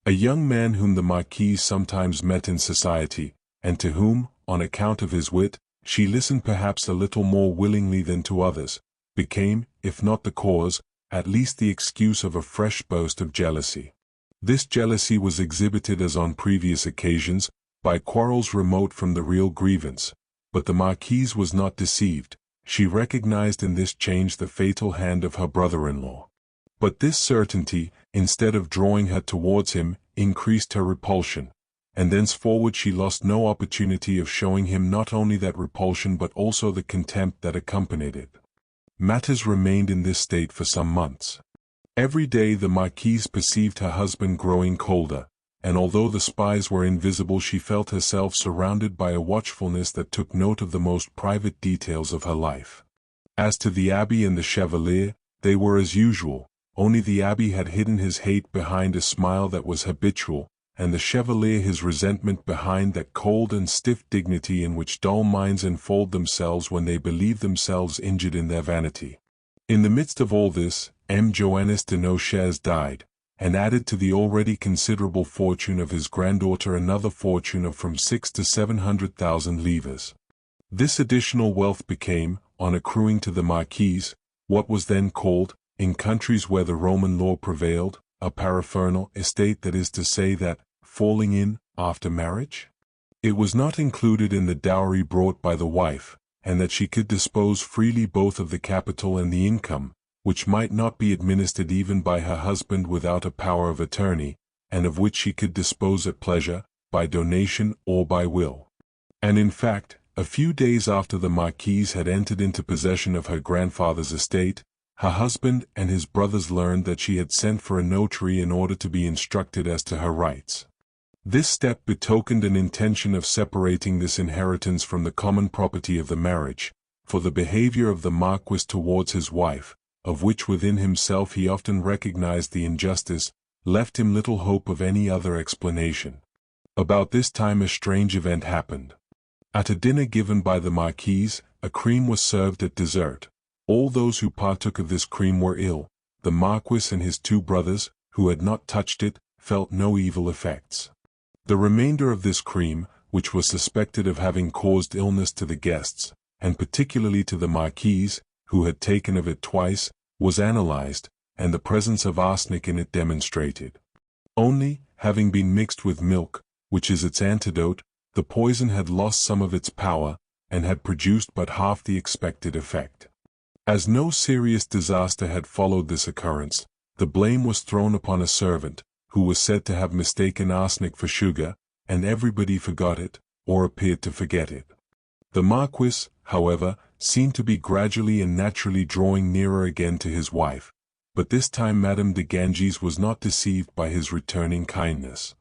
a young man whom the Marquise sometimes met in society, and to whom, on account of his wit, she listened perhaps a little more willingly than to others, became, if not the cause, at least the excuse of a fresh burst of jealousy. This jealousy was exhibited as on previous occasions, by quarrels remote from the real grievance, but the Marquise was not deceived. She recognized in this change the fatal hand of her brother-in-law. But this certainty, instead of drawing her towards him, increased her repulsion, and thenceforward she lost no opportunity of showing him not only that repulsion but also the contempt that accompanied it. Matters remained in this state for some months. Every day the Marquise perceived her husband growing colder, and although the spies were invisible she felt herself surrounded by a watchfulness that took note of the most private details of her life. As to the abbé and the Chevalier, they were as usual, only the abbé had hidden his hate behind a smile that was habitual, and the Chevalier his resentment behind that cold and stiff dignity in which dull minds enfold themselves when they believe themselves injured in their vanity. In the midst of all this, M. Joannes de Noches died, and added to the already considerable fortune of his granddaughter another fortune of from 600,000 to 700,000 livres. This additional wealth became, on accruing to the Marquise, what was then called, in countries where the Roman law prevailed, a paraphernal estate, that is to say that, falling in, after marriage? It was not included in the dowry brought by the wife, and that she could dispose freely both of the capital and the income, which might not be administered even by her husband without a power of attorney, and of which she could dispose at pleasure, by donation or by will. And in fact, a few days after the Marquise had entered into possession of her grandfather's estate, her husband and his brothers learned that she had sent for a notary in order to be instructed as to her rights. This step betokened an intention of separating this inheritance from the common property of the marriage, for the behavior of the Marquis towards his wife, of which within himself he often recognized the injustice, left him little hope of any other explanation. About this time a strange event happened. At a dinner given by the Marquise, a cream was served at dessert. All those who partook of this cream were ill. The Marquis and his two brothers, who had not touched it, felt no evil effects. The remainder of this cream, which was suspected of having caused illness to the guests, and particularly to the Marquise, who had taken of it twice, was analyzed, and the presence of arsenic in it demonstrated. Only, having been mixed with milk, which is its antidote, the poison had lost some of its power, and had produced but half the expected effect. As no serious disaster had followed this occurrence, the blame was thrown upon a servant, who was said to have mistaken arsenic for sugar, and everybody forgot it, or appeared to forget it. The Marquis, however, seemed to be gradually and naturally drawing nearer again to his wife, but this time Madame de Ganges was not deceived by his returning kindness.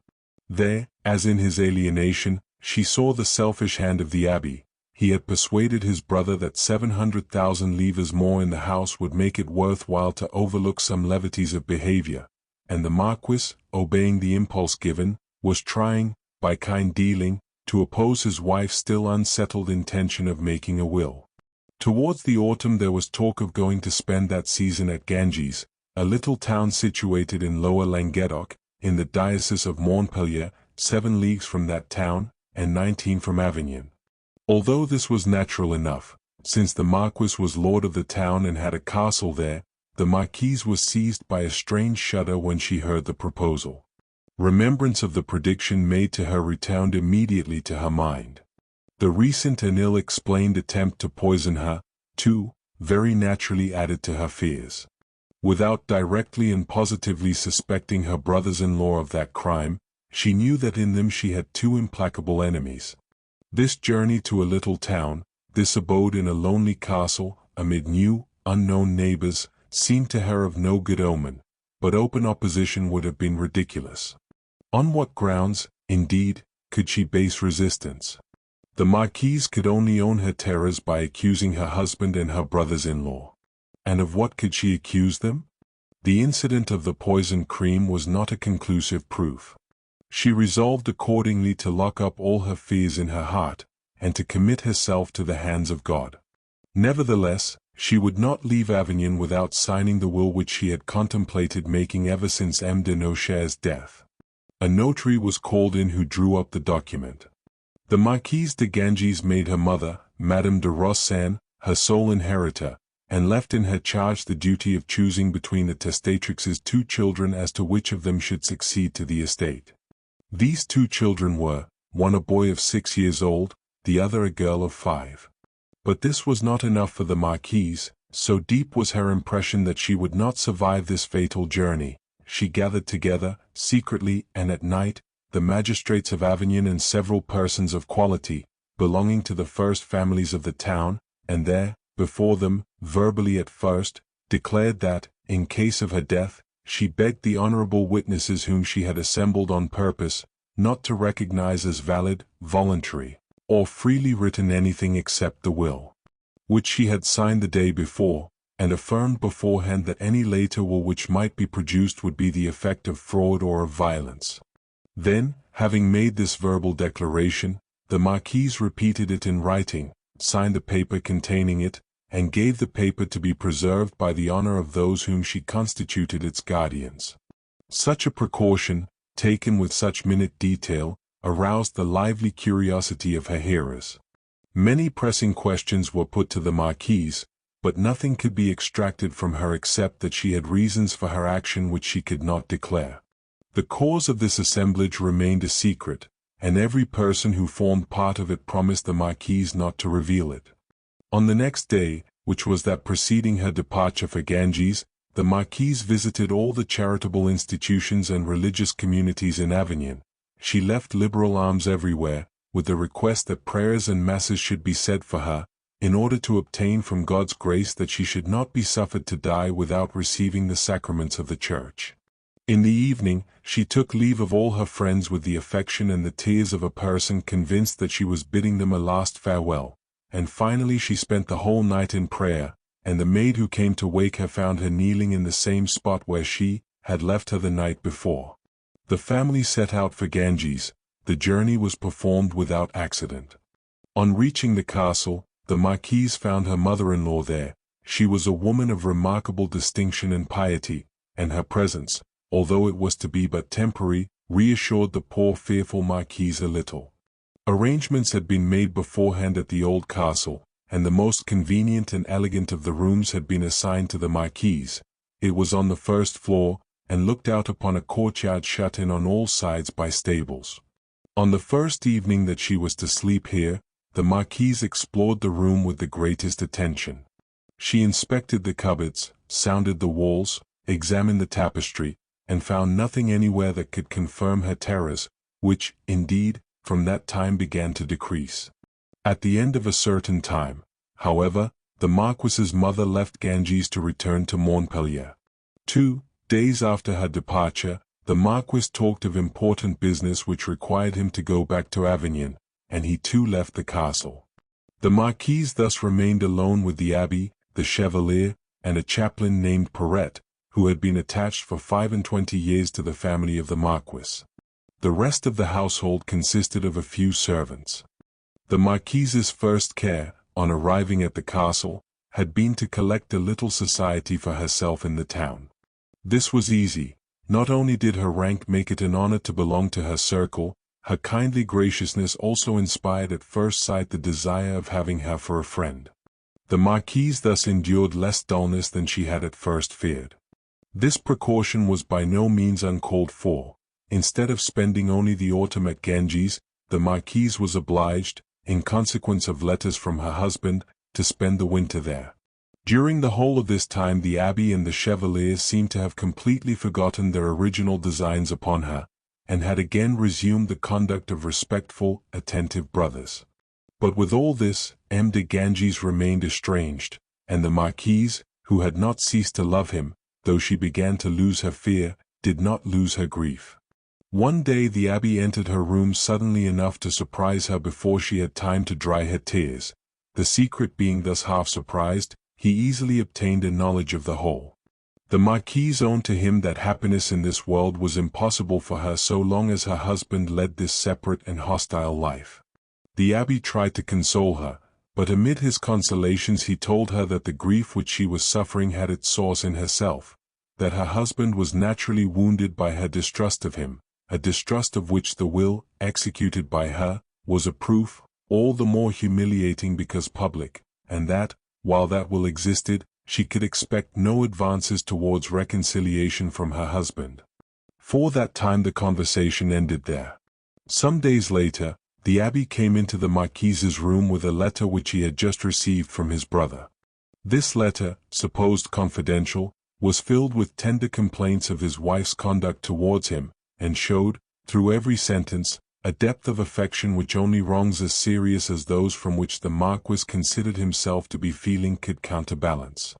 There, as in his alienation, she saw the selfish hand of the abbé. He had persuaded his brother that 700,000 livres more in the house would make it worthwhile to overlook some levities of behavior, and the Marquis, obeying the impulse given, was trying, by kind dealing, to oppose his wife's still unsettled intention of making a will. Towards the autumn there was talk of going to spend that season at Ganges, a little town situated in Lower Languedoc, in the diocese of Montpellier, 7 leagues from that town, and 19 from Avignon. Although this was natural enough, since the Marquis was lord of the town and had a castle there, the Marquise was seized by a strange shudder when she heard the proposal. Remembrance of the prediction made to her returned immediately to her mind. The recent and ill-explained attempt to poison her, too, very naturally added to her fears. Without directly and positively suspecting her brothers-in-law of that crime, she knew that in them she had 2 implacable enemies. This journey to a little town, this abode in a lonely castle, amid new, unknown neighbors, seemed to her of no good omen, but open opposition would have been ridiculous. On what grounds, indeed, could she base resistance? The Marquise could only own her terrors by accusing her husband and her brothers-in-law. And of what could she accuse them? The incident of the poisoned cream was not a conclusive proof. She resolved accordingly to lock up all her fears in her heart, and to commit herself to the hands of God. Nevertheless, she would not leave Avignon without signing the will which she had contemplated making ever since M. de Nochere's death. A notary was called in who drew up the document. The Marquise de Ganges made her mother, Madame de Rossan, her sole inheritor, and left in her charge the duty of choosing between the testatrix's 2 children as to which of them should succeed to the estate. These 2 children were, one a boy of 6 years old, the other a girl of 5. But this was not enough for the Marquise, so deep was her impression that she would not survive this fatal journey. She gathered together, secretly and at night, the magistrates of Avignon and several persons of quality, belonging to the first families of the town, and there, before them, verbally at first, declared that, in case of her death, she begged the honorable witnesses whom she had assembled on purpose, not to recognize as valid, voluntary, or freely written anything except the will, which she had signed the day before, and affirmed beforehand that any later will which might be produced would be the effect of fraud or of violence. Then, having made this verbal declaration, the Marquise repeated it in writing, signed the paper containing it, and gave the paper to be preserved by the honor of those whom she constituted its guardians. Such a precaution, taken with such minute detail, aroused the lively curiosity of her hearers. Many pressing questions were put to the Marquise, but nothing could be extracted from her except that she had reasons for her action which she could not declare. The cause of this assemblage remained a secret, and every person who formed part of it promised the Marquise not to reveal it. On the next day, which was that preceding her departure for Ganges, the Marquise visited all the charitable institutions and religious communities in Avignon. She left liberal alms everywhere, with the request that prayers and masses should be said for her, in order to obtain from God's grace that she should not be suffered to die without receiving the sacraments of the Church. In the evening, she took leave of all her friends with the affection and the tears of a person convinced that she was bidding them a last farewell, and finally she spent the whole night in prayer, and the maid who came to wake her found her kneeling in the same spot where she had left her the night before. The family set out for Ganges. The journey was performed without accident. On reaching the castle, the Marquise found her mother-in-law there. She was a woman of remarkable distinction and piety, and her presence, although it was to be but temporary, reassured the poor fearful Marquise a little. Arrangements had been made beforehand at the old castle, and the most convenient and elegant of the rooms had been assigned to the Marquise. It was on the first floor, and looked out upon a courtyard shut in on all sides by stables. On the first evening that she was to sleep here, the Marquise explored the room with the greatest attention. She inspected the cupboards, sounded the walls, examined the tapestry, and found nothing anywhere that could confirm her terrors, which, indeed, from that time began to decrease. At the end of a certain time, however, the Marquis's mother left Ganges to return to Montpellier. 2 days after her departure, the Marquis talked of important business which required him to go back to Avignon, and he too left the castle. The Marquise thus remained alone with the abbé, the chevalier, and a chaplain named Perret, who had been attached for 25 years to the family of the Marquis. The rest of the household consisted of a few servants. The Marquise's first care, on arriving at the castle, had been to collect a little society for herself in the town. This was easy. Not only did her rank make it an honor to belong to her circle, her kindly graciousness also inspired at first sight the desire of having her for a friend. The Marquise thus endured less dullness than she had at first feared. This precaution was by no means uncalled for. Instead of spending only the autumn at Ganges, the Marquise was obliged, in consequence of letters from her husband, to spend the winter there. During the whole of this time the abbé and the chevalier seemed to have completely forgotten their original designs upon her, and had again resumed the conduct of respectful, attentive brothers. But with all this, M. de Ganges remained estranged, and the Marquise, who had not ceased to love him, though she began to lose her fear, did not lose her grief. One day the abbé entered her room suddenly enough to surprise her before she had time to dry her tears. The secret being thus half surprised, he easily obtained a knowledge of the whole. The Marquise owned to him that happiness in this world was impossible for her so long as her husband led this separate and hostile life. The abbé tried to console her, but amid his consolations he told her that the grief which she was suffering had its source in herself, that her husband was naturally wounded by her distrust of him, a distrust of which the will, executed by her, was a proof, all the more humiliating because public, and that, while that will existed, she could expect no advances towards reconciliation from her husband. For that time the conversation ended there. Some days later, the abbé came into the Marquise's room with a letter which he had just received from his brother. This letter, supposed confidential, was filled with tender complaints of his wife's conduct towards him, and showed, through every sentence, a depth of affection which only wrongs as serious as those from which the Marquis considered himself to be feeling could counterbalance.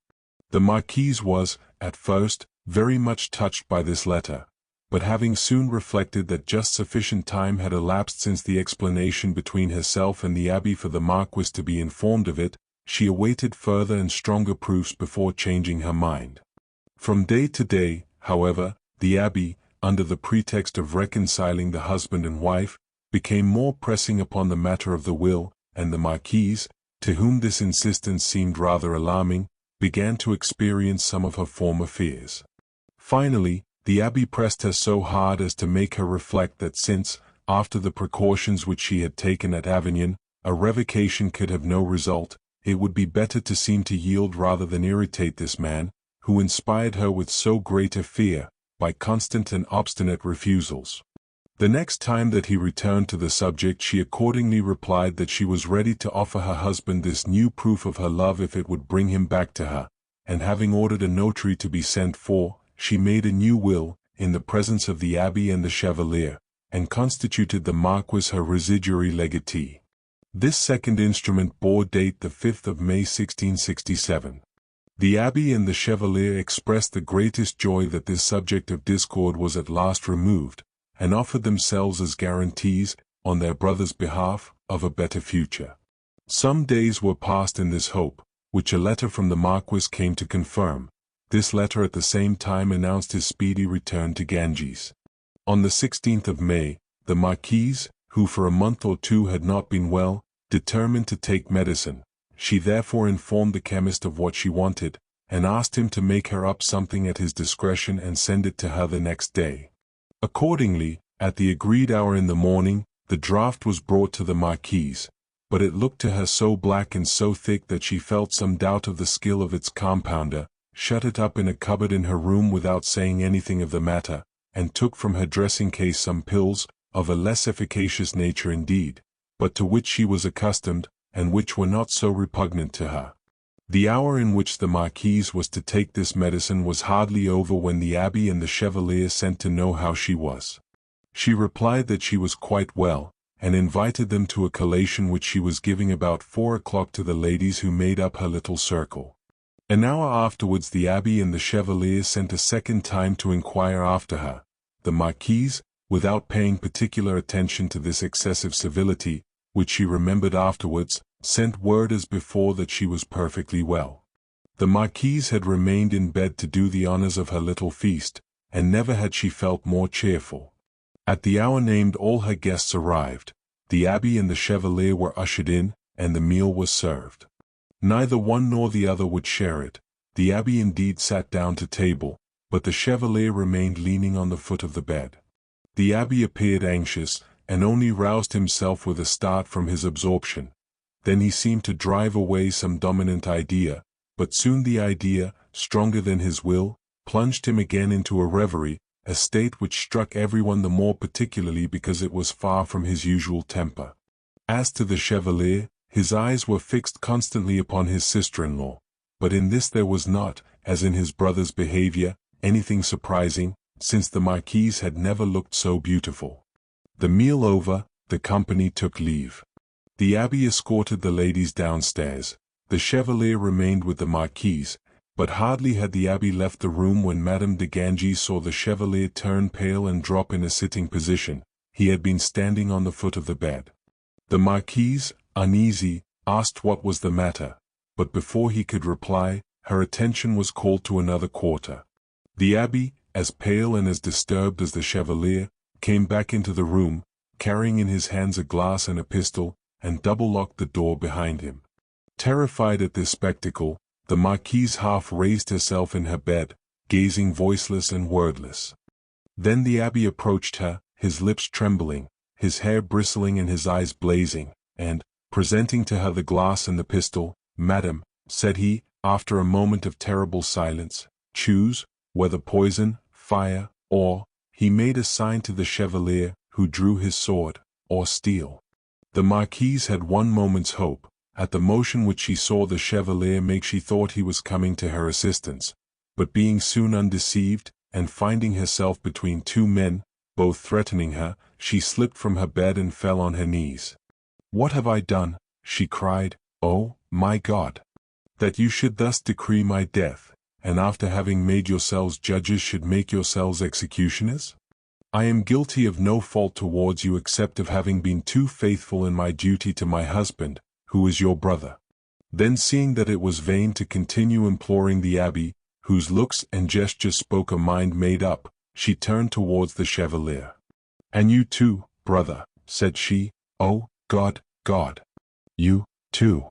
The Marquise was, at first, very much touched by this letter, but having soon reflected that just sufficient time had elapsed since the explanation between herself and the abbé for the Marquis to be informed of it, she awaited further and stronger proofs before changing her mind. From day to day, however, the abbé, under the pretext of reconciling the husband and wife, became more pressing upon the matter of the will, and the Marquise, to whom this insistence seemed rather alarming, began to experience some of her former fears. Finally, the abbé pressed her so hard as to make her reflect that since, after the precautions which she had taken at Avignon, a revocation could have no result, it would be better to seem to yield rather than irritate this man, who inspired her with so great a fear, by constant and obstinate refusals. The next time that he returned to the subject she accordingly replied that she was ready to offer her husband this new proof of her love if it would bring him back to her, and having ordered a notary to be sent for, she made a new will, in the presence of the abbé and the chevalier, and constituted the Marquis her residuary legatee. This second instrument bore date the 5th of May 1667. The abbé and the chevalier expressed the greatest joy that this subject of discord was at last removed, and offered themselves as guarantees, on their brother's behalf, of a better future. Some days were passed in this hope, which a letter from the Marquis came to confirm. This letter at the same time announced his speedy return to Ganges. On the 16th of May, the Marquise, who for a month or two had not been well, determined to take medicine. She therefore informed the chemist of what she wanted, and asked him to make her up something at his discretion and send it to her the next day. Accordingly, at the agreed hour in the morning, the draught was brought to the Marquise, but it looked to her so black and so thick that she felt some doubt of the skill of its compounder, shut it up in a cupboard in her room without saying anything of the matter, and took from her dressing-case some pills, of a less efficacious nature indeed, but to which she was accustomed, and which were not so repugnant to her. The hour in which the Marquise was to take this medicine was hardly over when the abbé and the chevalier sent to know how she was. She replied that she was quite well, and invited them to a collation which she was giving about 4 o'clock to the ladies who made up her little circle. An hour afterwards the abbé and the chevalier sent a second time to inquire after her. The Marquise, without paying particular attention to this excessive civility, which she remembered afterwards, sent word as before that she was perfectly well. The Marquise had remained in bed to do the honors of her little feast, and never had she felt more cheerful. At the hour named all her guests arrived. The abbé and the chevalier were ushered in, and the meal was served. Neither one nor the other would share it. The abbé indeed sat down to table, but the chevalier remained leaning on the foot of the bed. The abbé appeared anxious, and only roused himself with a start from his absorption. Then he seemed to drive away some dominant idea, but soon the idea, stronger than his will, plunged him again into a reverie, a state which struck everyone the more particularly because it was far from his usual temper. As to the chevalier, his eyes were fixed constantly upon his sister-in-law, but in this there was not, as in his brother's behavior, anything surprising, since the marquise had never looked so beautiful. The meal over, the company took leave. The abbé escorted the ladies downstairs. The chevalier remained with the marquise, but hardly had the abbé left the room when Madame de Ganges saw the chevalier turn pale and drop in a sitting position. He had been standing on the foot of the bed. The marquise, uneasy, asked what was the matter, but before he could reply, her attention was called to another quarter. The abbé, as pale and as disturbed as the chevalier, came back into the room, carrying in his hands a glass and a pistol, and double-locked the door behind him. Terrified at this spectacle, the marquise half raised herself in her bed, gazing voiceless and wordless. Then the abbé approached her, his lips trembling, his hair bristling and his eyes blazing, and, presenting to her the glass and the pistol, "Madam," said he, after a moment of terrible silence, "choose, whether poison, fire, or," he made a sign to the chevalier, who drew his sword, "or steel." The marquise had one moment's hope. At the motion which she saw the chevalier make she thought he was coming to her assistance, but being soon undeceived, and finding herself between two men, both threatening her, she slipped from her bed and fell on her knees. "What have I done?" she cried. "Oh, my God! That you should thus decree my death, and after having made yourselves judges should make yourselves executioners? I am guilty of no fault towards you except of having been too faithful in my duty to my husband, who is your brother." Then seeing that it was vain to continue imploring the abbé, whose looks and gestures spoke a mind made up, she turned towards the chevalier. "And you too, brother," said she, "oh, God, God! You, too!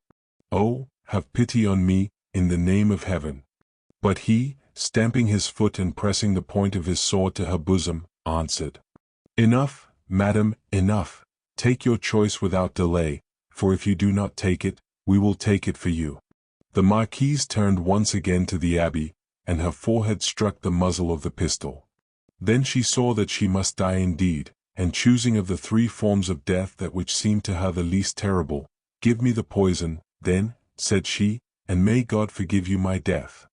Oh, have pity on me, in the name of heaven!" But he, stamping his foot and pressing the point of his sword to her bosom, answered, "Enough, madam, enough. Take your choice without delay, for if you do not take it, we will take it for you." The marquise turned once again to the abbé, and her forehead struck the muzzle of the pistol. Then she saw that she must die indeed, and choosing of the three forms of death that which seemed to her the least terrible, "Give me the poison, then," said she, "and may God forgive you my death."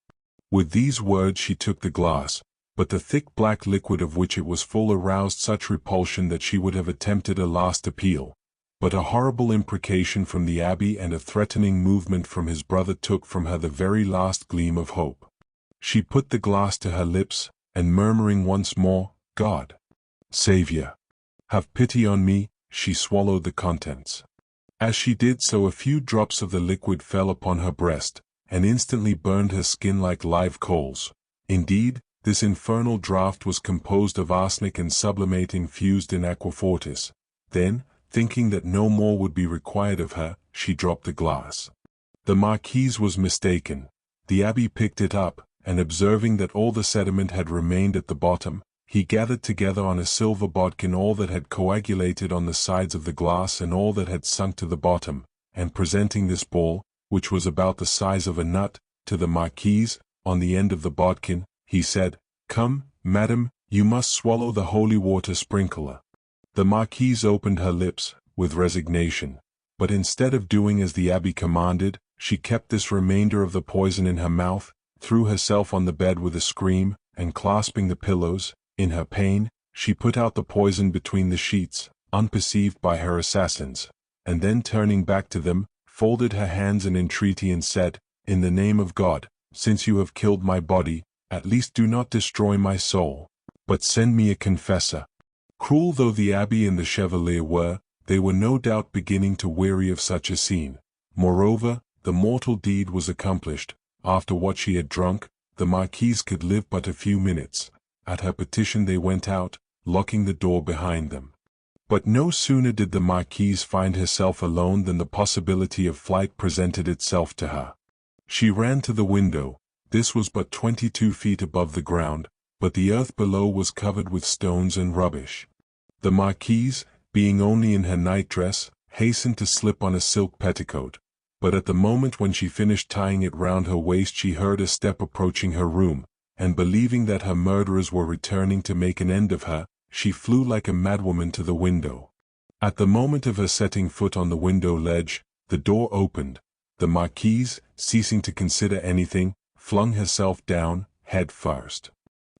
With these words she took the glass, but the thick black liquid of which it was full aroused such repulsion that she would have attempted a last appeal. But a horrible imprecation from the abbé and a threatening movement from his brother took from her the very last gleam of hope. She put the glass to her lips, and murmuring once more, "God, Savior, have pity on me," she swallowed the contents. As she did so a few drops of the liquid fell upon her breast, and instantly burned her skin like live coals. Indeed, this infernal draught was composed of arsenic and sublimate infused in aquafortis. Then, thinking that no more would be required of her, she dropped the glass. The marquise was mistaken. The abbé picked it up, and observing that all the sediment had remained at the bottom, he gathered together on a silver bodkin all that had coagulated on the sides of the glass and all that had sunk to the bottom, and presenting this ball, which was about the size of a nut, to the marquise, on the end of the bodkin, he said, "Come, madam, you must swallow the holy water sprinkler." The marquise opened her lips, with resignation, but instead of doing as the abbé commanded, she kept this remainder of the poison in her mouth, threw herself on the bed with a scream, and clasping the pillows, in her pain, she put out the poison between the sheets, unperceived by her assassins, and then turning back to them, folded her hands in entreaty and said, "In the name of God, since you have killed my body, at least do not destroy my soul, but send me a confessor." Cruel though the abbé and the chevalier were, they were no doubt beginning to weary of such a scene. Moreover, the mortal deed was accomplished. After what she had drunk, the marquise could live but a few minutes. At her petition they went out, locking the door behind them. But no sooner did the Marquise find herself alone than the possibility of flight presented itself to her. She ran to the window. This was but 22 feet above the ground, but the earth below was covered with stones and rubbish. The Marquise, being only in her nightdress, hastened to slip on a silk petticoat, but at the moment when she finished tying it round her waist she heard a step approaching her room, and believing that her murderers were returning to make an end of her, she flew like a madwoman to the window. At the moment of her setting foot on the window ledge, the door opened. The Marquise, ceasing to consider anything, flung herself down, head first.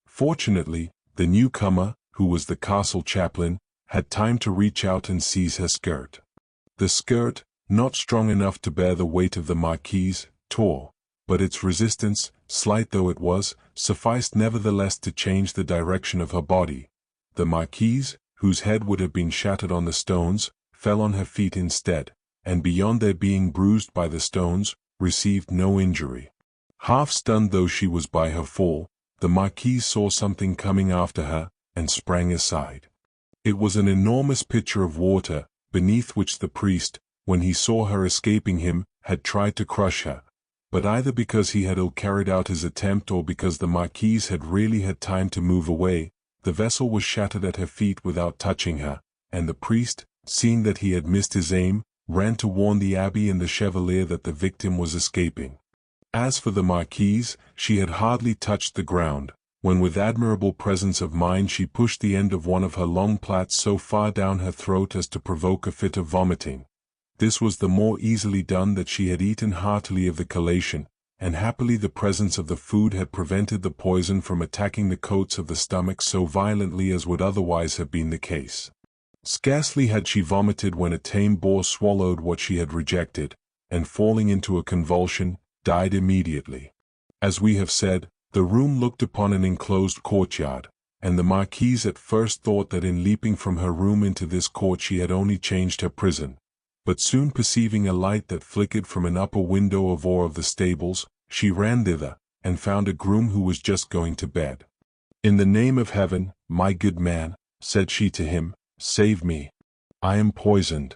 Fortunately, the newcomer, who was the castle chaplain, had time to reach out and seize her skirt. The skirt, not strong enough to bear the weight of the Marquise, tore, but its resistance, slight though it was, sufficed nevertheless to change the direction of her body. The Marquise, whose head would have been shattered on the stones, fell on her feet instead, and beyond their being bruised by the stones, received no injury. Half stunned though she was by her fall, the Marquise saw something coming after her, and sprang aside. It was an enormous pitcher of water, beneath which the priest, when he saw her escaping him, had tried to crush her. But either because he had ill carried out his attempt or because the Marquise had really had time to move away, the vessel was shattered at her feet without touching her, and the priest, seeing that he had missed his aim, ran to warn the abbé and the chevalier that the victim was escaping. As for the Marquise, she had hardly touched the ground, when with admirable presence of mind she pushed the end of one of her long plaits so far down her throat as to provoke a fit of vomiting. This was the more easily done that she had eaten heartily of the collation, and happily the presence of the food had prevented the poison from attacking the coats of the stomach so violently as would otherwise have been the case. Scarcely had she vomited when a tame boar swallowed what she had rejected, and falling into a convulsion, died immediately. As we have said, the room looked upon an enclosed courtyard, and the Marquise at first thought that in leaping from her room into this court she had only changed her prison. But soon perceiving a light that flickered from an upper window of the stables, she ran thither, and found a groom who was just going to bed. "In the name of heaven, my good man," said she to him, "save me. I am poisoned.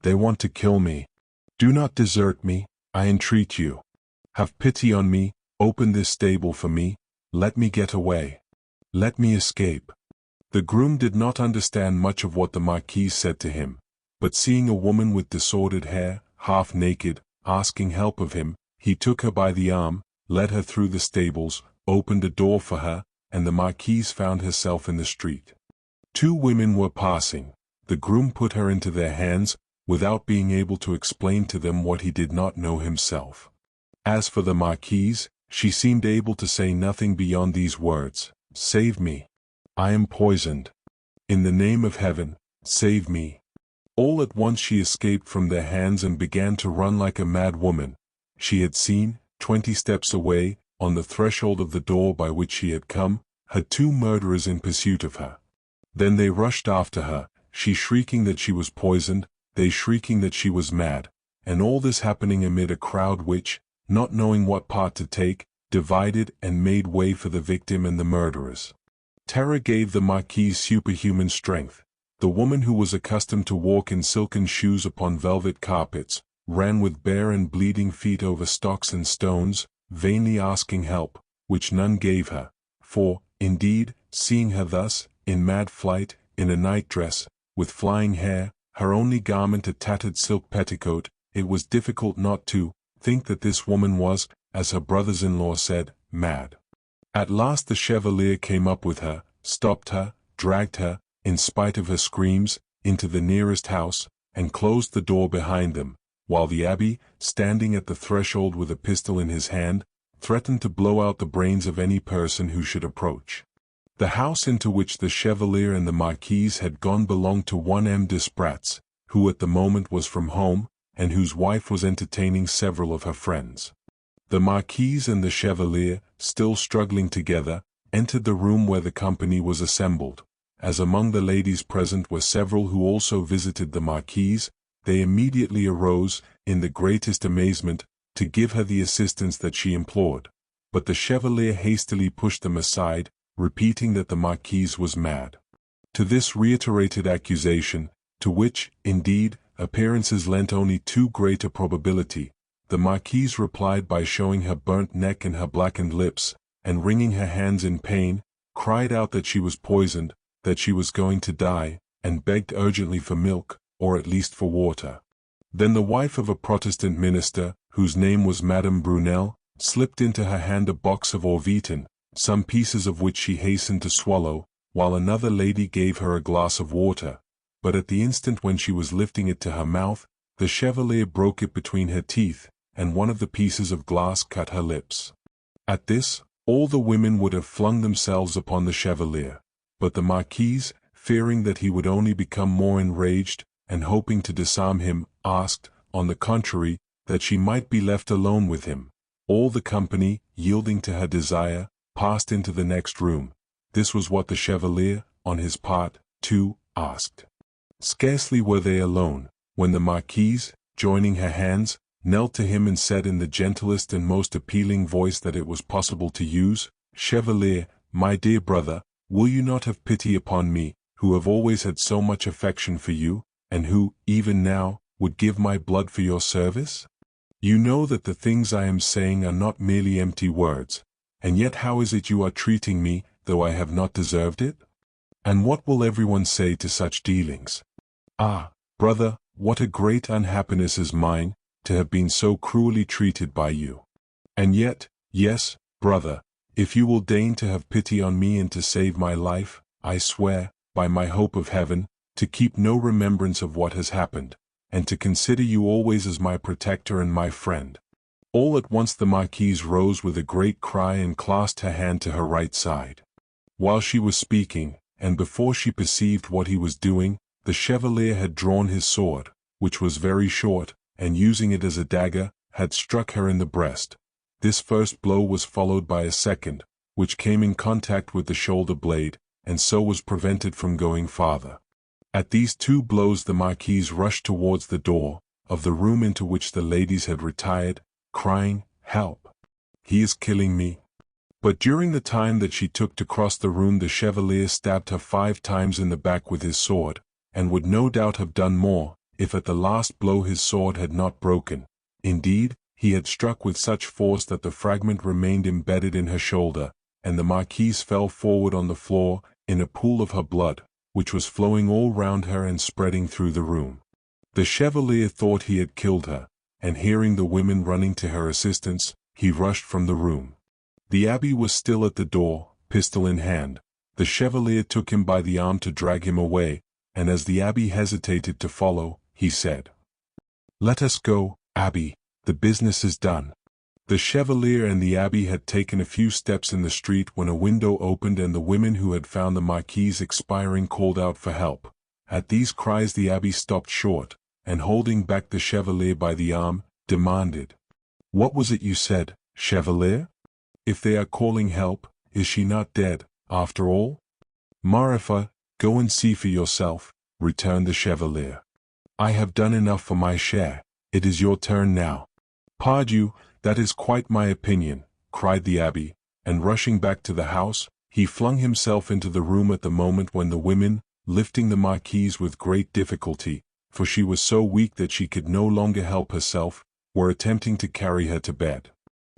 They want to kill me. Do not desert me, I entreat you. Have pity on me, open this stable for me, let me get away. Let me escape." The groom did not understand much of what the Marquise said to him, but seeing a woman with disordered hair, half naked, asking help of him, he took her by the arm, led her through the stables, opened a door for her, and the Marquise found herself in the street. Two women were passing. The groom put her into their hands, without being able to explain to them what he did not know himself. As for the Marquise, she seemed able to say nothing beyond these words: "Save me. I am poisoned. In the name of heaven, save me." All at once she escaped from their hands and began to run like a mad woman. She had seen, 20 steps away, on the threshold of the door by which she had come, her two murderers in pursuit of her. Then they rushed after her, she shrieking that she was poisoned, they shrieking that she was mad, and all this happening amid a crowd which, not knowing what part to take, divided and made way for the victim and the murderers. Terror gave the Marquise superhuman strength. The woman, who was accustomed to walk in silken shoes upon velvet carpets, ran with bare and bleeding feet over stocks and stones, vainly asking help, which none gave her, for, indeed, seeing her thus, in mad flight, in a nightdress, with flying hair, her only garment a tattered silk petticoat, it was difficult not to think that this woman was, as her brothers-in-law said, mad. At last the chevalier came up with her, stopped her, dragged her, in spite of her screams, into the nearest house, and closed the door behind them, while the abbé, standing at the threshold with a pistol in his hand, threatened to blow out the brains of any person who should approach. The house into which the chevalier and the Marquise had gone belonged to one M. Desprats, who at the moment was from home, and whose wife was entertaining several of her friends. The Marquise and the chevalier, still struggling together, entered the room where the company was assembled. As among the ladies present were several who also visited the Marquise, they immediately arose, in the greatest amazement, to give her the assistance that she implored. But the chevalier hastily pushed them aside, repeating that the Marquise was mad. To this reiterated accusation, to which, indeed, appearances lent only too great a probability, the Marquise replied by showing her burnt neck and her blackened lips, and wringing her hands in pain, cried out that she was poisoned, that she was going to die, and begged urgently for milk, or at least for water. Then the wife of a Protestant minister, whose name was Madame Brunel, slipped into her hand a box of orvietan, some pieces of which she hastened to swallow, while another lady gave her a glass of water, but at the instant when she was lifting it to her mouth, the Chevalier broke it between her teeth, and one of the pieces of glass cut her lips. At this, all the women would have flung themselves upon the Chevalier, but the Marquise, fearing that he would only become more enraged, and hoping to disarm him, asked, on the contrary, that she might be left alone with him. All the company, yielding to her desire, passed into the next room. This was what the Chevalier, on his part, too, asked. Scarcely were they alone, when the Marquise, joining her hands, knelt to him and said in the gentlest and most appealing voice that it was possible to use, "Chevalier, my dear brother, will you not have pity upon me, who have always had so much affection for you, and who, even now, would give my blood for your service? You know that the things I am saying are not merely empty words, and yet how is it you are treating me, though I have not deserved it? And what will everyone say to such dealings? Ah, brother, what a great unhappiness is mine, to have been so cruelly treated by you. And yet, yes, brother, if you will deign to have pity on me and to save my life, I swear, by my hope of heaven, to keep no remembrance of what has happened, and to consider you always as my protector and my friend." All at once the Marquise rose with a great cry and clasped her hand to her right side. While she was speaking, and before she perceived what he was doing, the Chevalier had drawn his sword, which was very short, and using it as a dagger, had struck her in the breast. This first blow was followed by a second, which came in contact with the shoulder blade, and so was prevented from going farther. At these two blows the Marquise rushed towards the door of the room into which the ladies had retired, crying, "Help! He is killing me!" But during the time that she took to cross the room the Chevalier stabbed her 5 times in the back with his sword, and would no doubt have done more, if at the last blow his sword had not broken. Indeed, he had struck with such force that the fragment remained embedded in her shoulder, and the Marquise fell forward on the floor, in a pool of her blood, which was flowing all round her and spreading through the room. The Chevalier thought he had killed her, and hearing the women running to her assistance, he rushed from the room. The abbé was still at the door, pistol in hand. The Chevalier took him by the arm to drag him away, and as the abbé hesitated to follow, he said, "Let us go, abbé, the business is done." The Chevalier and the abbé had taken a few steps in the street when a window opened and the women who had found the Marquise expiring called out for help. At these cries the abbé stopped short, and holding back the Chevalier by the arm, demanded, "What was it you said, Chevalier? If they are calling help, is she not dead, after all?" "Marfa, go and see for yourself," returned the Chevalier. "I have done enough for my share, it is your turn now." "Pardieu, that is quite my opinion," cried the abbé, and rushing back to the house, he flung himself into the room at the moment when the women, lifting the Marquise with great difficulty, for she was so weak that she could no longer help herself, were attempting to carry her to bed.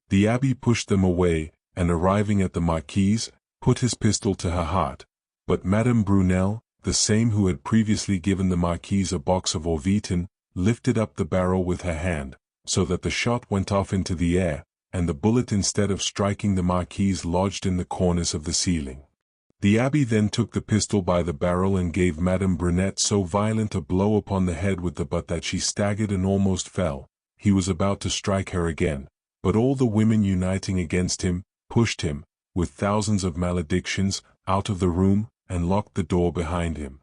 The abbé pushed them away, and arriving at the Marquise, put his pistol to her heart, but Madame Brunel, the same who had previously given the Marquise a box of orvietan, lifted up the barrel with her hand, so that the shot went off into the air, and the bullet instead of striking the Marquise lodged in the cornice of the ceiling. The abbé then took the pistol by the barrel and gave Madame Brunette so violent a blow upon the head with the butt that she staggered and almost fell. He was about to strike her again, but all the women uniting against him, pushed him, with thousands of maledictions, out of the room, and locked the door behind him.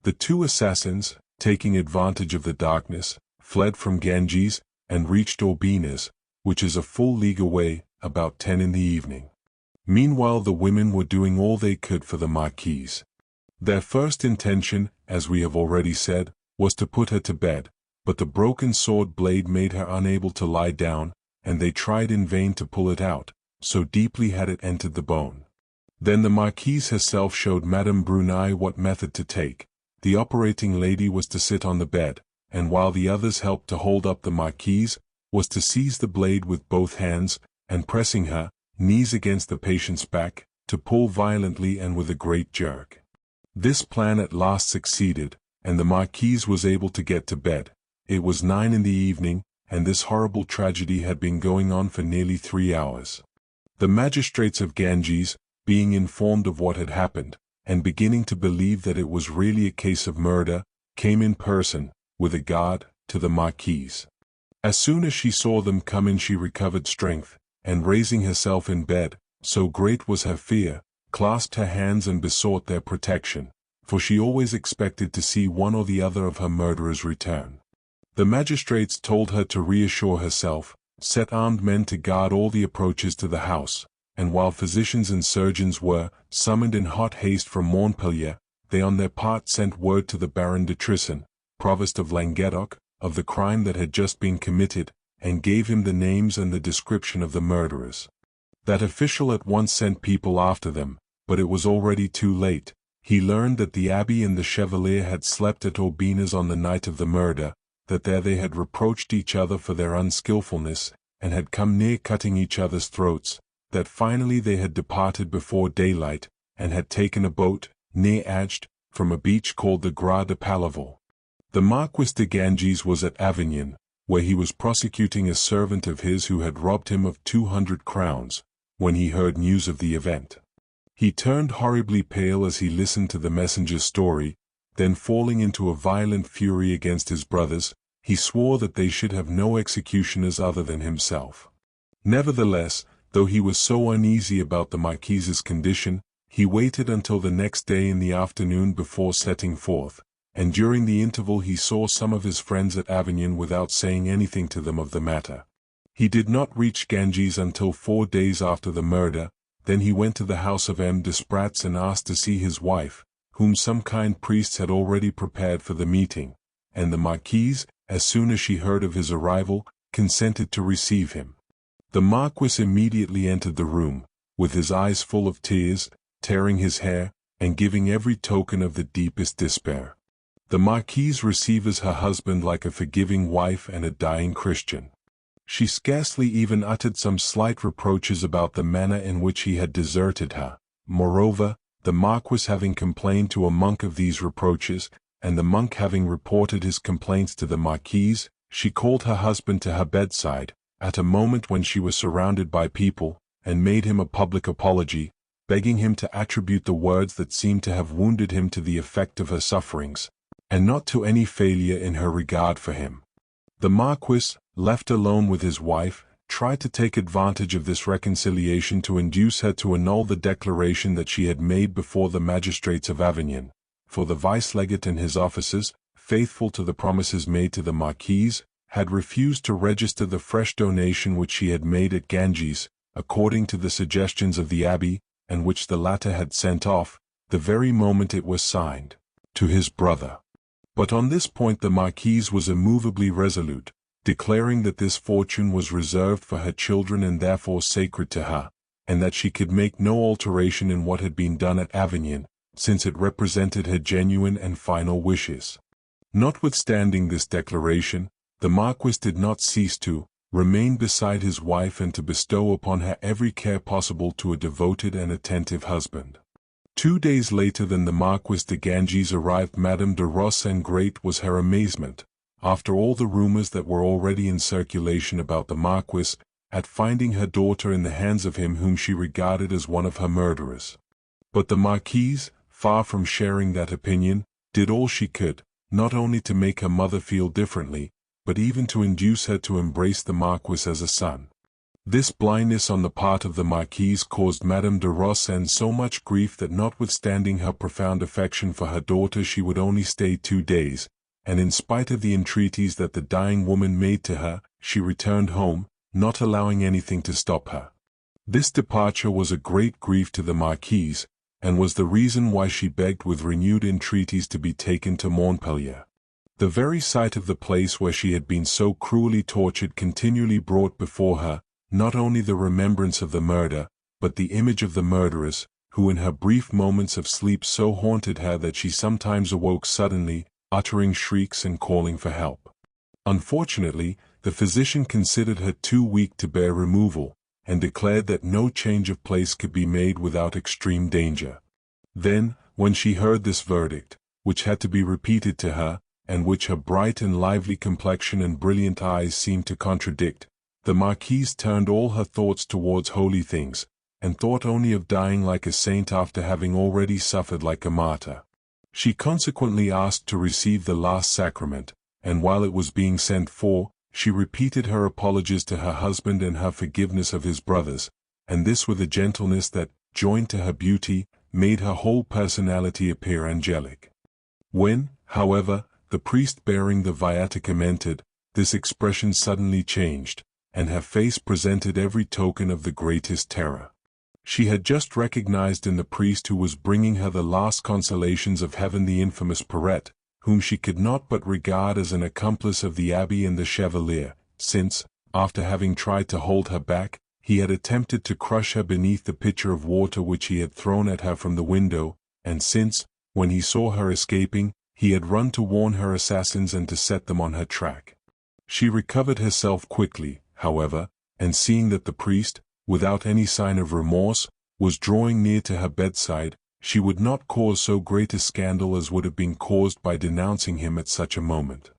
The two assassins, taking advantage of the darkness, fled from Ganges, and reached Urbines, which is a full league away, about 10 in the evening. Meanwhile the women were doing all they could for the Marquise. Their first intention, as we have already said, was to put her to bed, but the broken sword blade made her unable to lie down, and they tried in vain to pull it out, so deeply had it entered the bone. Then the Marquise herself showed Madame Brunei what method to take. The operating lady was to sit on the bed, and while the others helped to hold up the Marquise, was to seize the blade with both hands, and pressing her knees against the patient's back, to pull violently and with a great jerk. This plan at last succeeded, and the Marquise was able to get to bed. It was 9 in the evening, and this horrible tragedy had been going on for nearly 3 hours. The magistrates of Ganges, being informed of what had happened, and beginning to believe that it was really a case of murder, came in person, with a guard, to the Marquise. As soon as she saw them come in she recovered strength, and raising herself in bed, so great was her fear, clasped her hands and besought their protection, for she always expected to see one or the other of her murderers return. The magistrates told her to reassure herself, set armed men to guard all the approaches to the house, and while physicians and surgeons were summoned in hot haste from Montpellier, they on their part sent word to the Baron de Tristan, provost of Languedoc, of the crime that had just been committed, and gave him the names and the description of the murderers. That official at once sent people after them, but it was already too late. He learned that the abbé and the chevalier had slept at Aubenas on the night of the murder, that there they had reproached each other for their unskillfulness, and had come near cutting each other's throats, that finally they had departed before daylight, and had taken a boat, near Agde, from a beach called the Gras de Palaval. The Marquise de Ganges was at Avignon, where he was prosecuting a servant of his who had robbed him of 200 crowns, when he heard news of the event. He turned horribly pale as he listened to the messenger's story, then falling into a violent fury against his brothers, he swore that they should have no executioners other than himself. Nevertheless, though he was so uneasy about the Marquise's condition, he waited until the next day in the afternoon before setting forth, and during the interval he saw some of his friends at Avignon without saying anything to them of the matter. He did not reach Ganges until 4 days after the murder. Then he went to the house of M. Desprats and asked to see his wife, whom some kind priests had already prepared for the meeting, and the Marquise, as soon as she heard of his arrival, consented to receive him. The Marquis immediately entered the room, with his eyes full of tears, tearing his hair, and giving every token of the deepest despair. The Marquise receives her husband like a forgiving wife and a dying Christian. She scarcely even uttered some slight reproaches about the manner in which he had deserted her. Moreover, the Marquis having complained to a monk of these reproaches, and the monk having reported his complaints to the Marquise, she called her husband to her bedside, at a moment when she was surrounded by people, and made him a public apology, begging him to attribute the words that seemed to have wounded him to the effect of her sufferings, and not to any failure in her regard for him. The Marquis, left alone with his wife, tried to take advantage of this reconciliation to induce her to annul the declaration that she had made before the magistrates of Avignon, for the vice-legate and his officers, faithful to the promises made to the Marquise, had refused to register the fresh donation which she had made at Ganges, according to the suggestions of the abbé, and which the latter had sent off, the very moment it was signed, to his brother. But on this point the Marquise was immovably resolute, declaring that this fortune was reserved for her children and therefore sacred to her, and that she could make no alteration in what had been done at Avignon, since it represented her genuine and final wishes. Notwithstanding this declaration, the Marquis did not cease to remain beside his wife and to bestow upon her every care possible to a devoted and attentive husband. 2 days later than the Marquise de Ganges arrived Madame de Rosse, and great was her amazement, after all the rumors that were already in circulation about the Marquis, at finding her daughter in the hands of him whom she regarded as one of her murderers. But the Marquise, far from sharing that opinion, did all she could, not only to make her mother feel differently, but even to induce her to embrace the Marquis as a son. This blindness on the part of the Marquise caused Madame de Rosse so much grief that notwithstanding her profound affection for her daughter she would only stay 2 days, and in spite of the entreaties that the dying woman made to her, she returned home, not allowing anything to stop her. This departure was a great grief to the Marquise, and was the reason why she begged with renewed entreaties to be taken to Montpellier. The very sight of the place where she had been so cruelly tortured continually brought before her, not only the remembrance of the murder, but the image of the murderers, who in her brief moments of sleep so haunted her that she sometimes awoke suddenly, uttering shrieks and calling for help. Unfortunately, the physician considered her too weak to bear removal, and declared that no change of place could be made without extreme danger. Then, when she heard this verdict, which had to be repeated to her, and which her bright and lively complexion and brilliant eyes seemed to contradict, the Marquise turned all her thoughts towards holy things, and thought only of dying like a saint after having already suffered like a martyr. She consequently asked to receive the last sacrament, and while it was being sent for, she repeated her apologies to her husband and her forgiveness of his brothers, and this with a gentleness that, joined to her beauty, made her whole personality appear angelic. When, however, the priest bearing the viaticum entered, this expression suddenly changed, and her face presented every token of the greatest terror. She had just recognized in the priest who was bringing her the last consolations of heaven the infamous Perret, whom she could not but regard as an accomplice of the abbé and the chevalier, since, after having tried to hold her back, he had attempted to crush her beneath the pitcher of water which he had thrown at her from the window, and since, when he saw her escaping, he had run to warn her assassins and to set them on her track. She recovered herself quickly, however, and seeing that the priest, without any sign of remorse, was drawing near to her bedside, she would not cause so great a scandal as would have been caused by denouncing him at such a moment.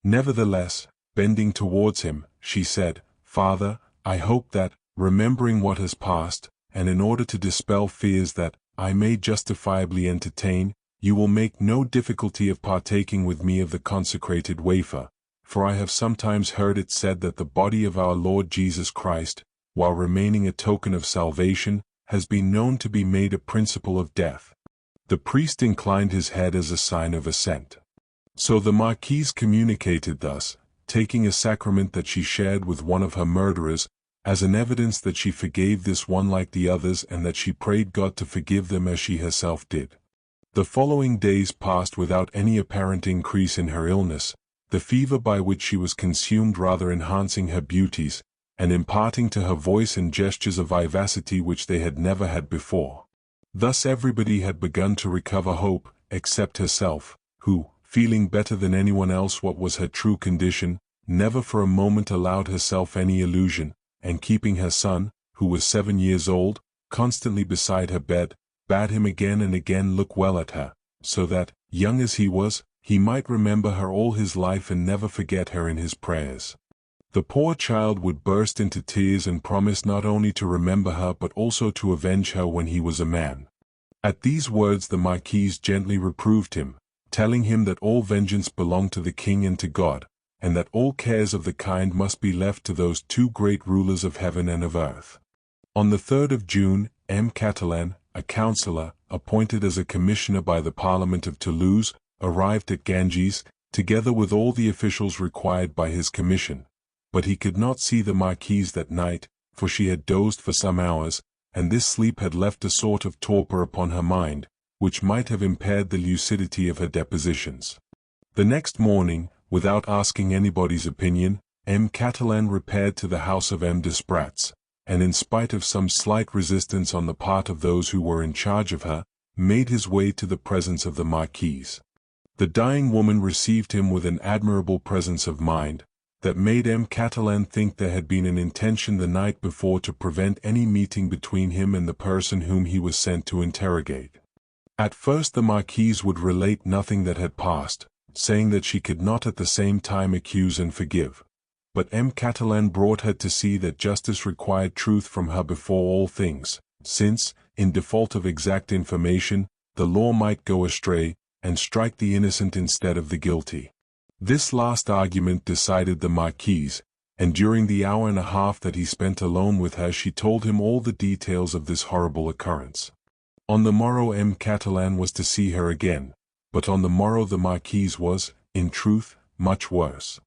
Nevertheless, bending towards him, she said, "Father, I hope that, remembering what has passed, and in order to dispel fears that I may justifiably entertain, you will make no difficulty of partaking with me of the consecrated wafer, for I have sometimes heard it said that the body of our Lord Jesus Christ, while remaining a token of salvation, has been known to be made a principle of death." The priest inclined his head as a sign of assent. So the Marquise communicated thus, taking a sacrament that she shared with one of her murderers, as an evidence that she forgave this one like the others and that she prayed God to forgive them as she herself did. The following days passed without any apparent increase in her illness, the fever by which she was consumed rather enhancing her beauties, and imparting to her voice and gestures a vivacity which they had never had before. Thus everybody had begun to recover hope, except herself, who, feeling better than anyone else what was her true condition, never for a moment allowed herself any illusion, and keeping her son, who was 7 years old, constantly beside her bed, bade him again and again look well at her, so that, young as he was, he might remember her all his life and never forget her in his prayers. The poor child would burst into tears and promise not only to remember her but also to avenge her when he was a man. At these words the Marquise gently reproved him, telling him that all vengeance belonged to the king and to God, and that all cares of the kind must be left to those two great rulers of heaven and of earth. On the 3rd of June, M. Catalan, a councillor, appointed as a commissioner by the Parliament of Toulouse, arrived at Ganges, together with all the officials required by his commission. But he could not see the Marquise that night, for she had dozed for some hours, and this sleep had left a sort of torpor upon her mind, which might have impaired the lucidity of her depositions. The next morning, without asking anybody's opinion, M. Catalan repaired to the house of M. Desprats, and in spite of some slight resistance on the part of those who were in charge of her, made his way to the presence of the Marquise. The dying woman received him with an admirable presence of mind, that made M. Catalan think there had been an intention the night before to prevent any meeting between him and the person whom he was sent to interrogate. At first the Marquise would relate nothing that had passed, saying that she could not at the same time accuse and forgive. But M. Catalan brought her to see that justice required truth from her before all things, since, in default of exact information, the law might go astray, and strike the innocent instead of the guilty. This last argument decided the Marquise, and during the hour and a half that he spent alone with her she told him all the details of this horrible occurrence. On the morrow M. Catalan was to see her again, but on the morrow the Marquise was, in truth, much worse.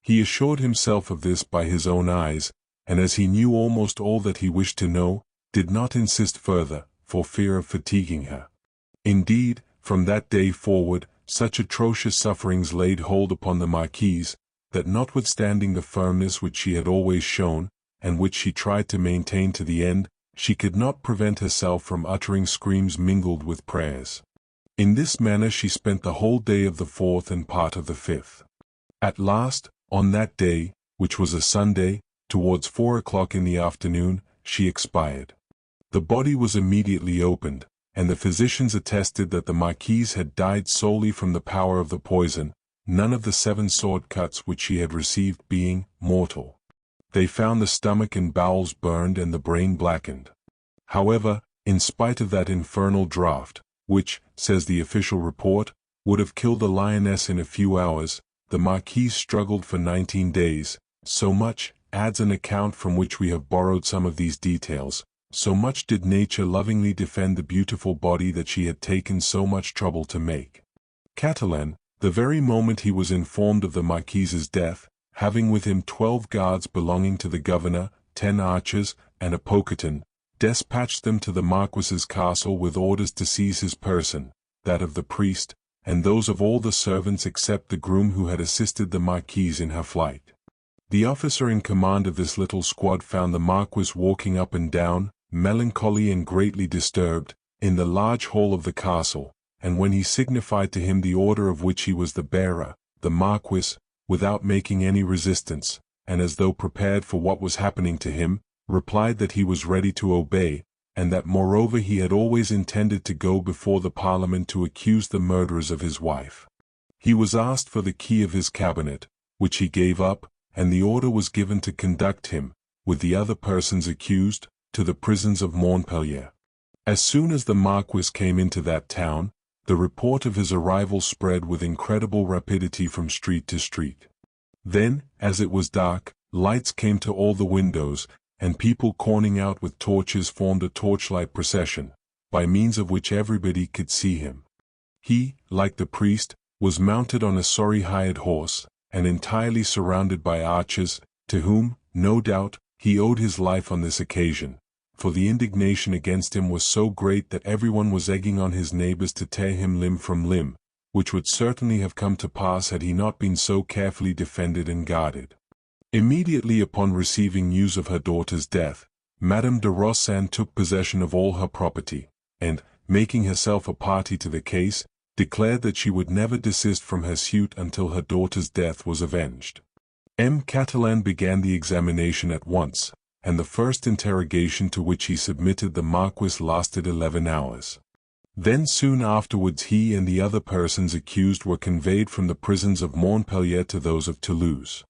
He assured himself of this by his own eyes, and as he knew almost all that he wished to know, did not insist further, for fear of fatiguing her. Indeed, from that day forward, such atrocious sufferings laid hold upon the Marquise, that notwithstanding the firmness which she had always shown, and which she tried to maintain to the end, she could not prevent herself from uttering screams mingled with prayers. In this manner she spent the whole day of the 4th and part of the 5th. At last, on that day, which was a Sunday, towards 4 o'clock in the afternoon, she expired. The body was immediately opened, and the physicians attested that the Marquise had died solely from the power of the poison, none of the 7 sword cuts which she had received being mortal. They found the stomach and bowels burned and the brain blackened. However, in spite of that infernal draught, which, says the official report, would have killed a lioness in a few hours, the Marquise struggled for 19 days, so much, adds an account from which we have borrowed some of these details, so much did nature lovingly defend the beautiful body that she had taken so much trouble to make. Catalan, the very moment he was informed of the Marquise's death, having with him 12 guards belonging to the governor, 10 archers, and a pocaton, despatched them to the Marquis's castle with orders to seize his person, that of the priest, and those of all the servants except the groom who had assisted the Marquise in her flight. The officer in command of this little squad found the Marquis walking up and down, melancholy and greatly disturbed, in the large hall of the castle, and when he signified to him the order of which he was the bearer, the Marquis, without making any resistance, and as though prepared for what was happening to him, replied that he was ready to obey, and that moreover he had always intended to go before the Parliament to accuse the murderers of his wife. He was asked for the key of his cabinet, which he gave up, and the order was given to conduct him, with the other persons accused, to the prisons of Montpellier. As soon as the Marquis came into that town, the report of his arrival spread with incredible rapidity from street to street. Then, as it was dark, lights came to all the windows, and people corning out with torches formed a torchlight procession, by means of which everybody could see him. He, like the priest, was mounted on a sorry hired horse, and entirely surrounded by archers, to whom, no doubt, he owed his life on this occasion, for the indignation against him was so great that everyone was egging on his neighbors to tear him limb from limb, which would certainly have come to pass had he not been so carefully defended and guarded. Immediately upon receiving news of her daughter's death, Madame de Rossan took possession of all her property, and, making herself a party to the case, declared that she would never desist from her suit until her daughter's death was avenged. M. Catalan began the examination at once, and the first interrogation to which he submitted the Marquis lasted 11 hours. Then soon afterwards he and the other persons accused were conveyed from the prisons of Montpellier to those of Toulouse.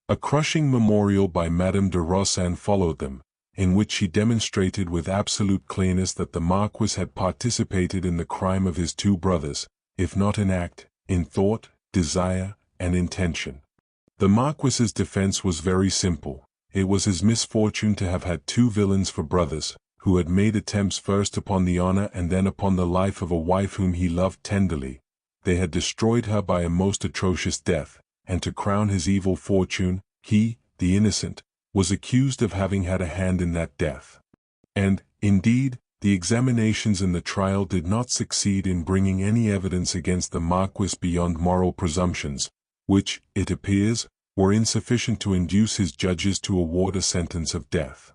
A crushing memorial by Madame de Rossan followed them, in which she demonstrated with absolute clearness that the Marquis had participated in the crime of his 2 brothers, if not in act, in thought, desire, and intention. The Marquis's defense was very simple. It was his misfortune to have had 2 villains for brothers, who had made attempts first upon the honor and then upon the life of a wife whom he loved tenderly. They had destroyed her by a most atrocious death, and to crown his evil fortune, he, the innocent, was accused of having had a hand in that death. And, indeed, the examinations and the trial did not succeed in bringing any evidence against the Marquis beyond moral presumptions, which, it appears, were insufficient to induce his judges to award a sentence of death.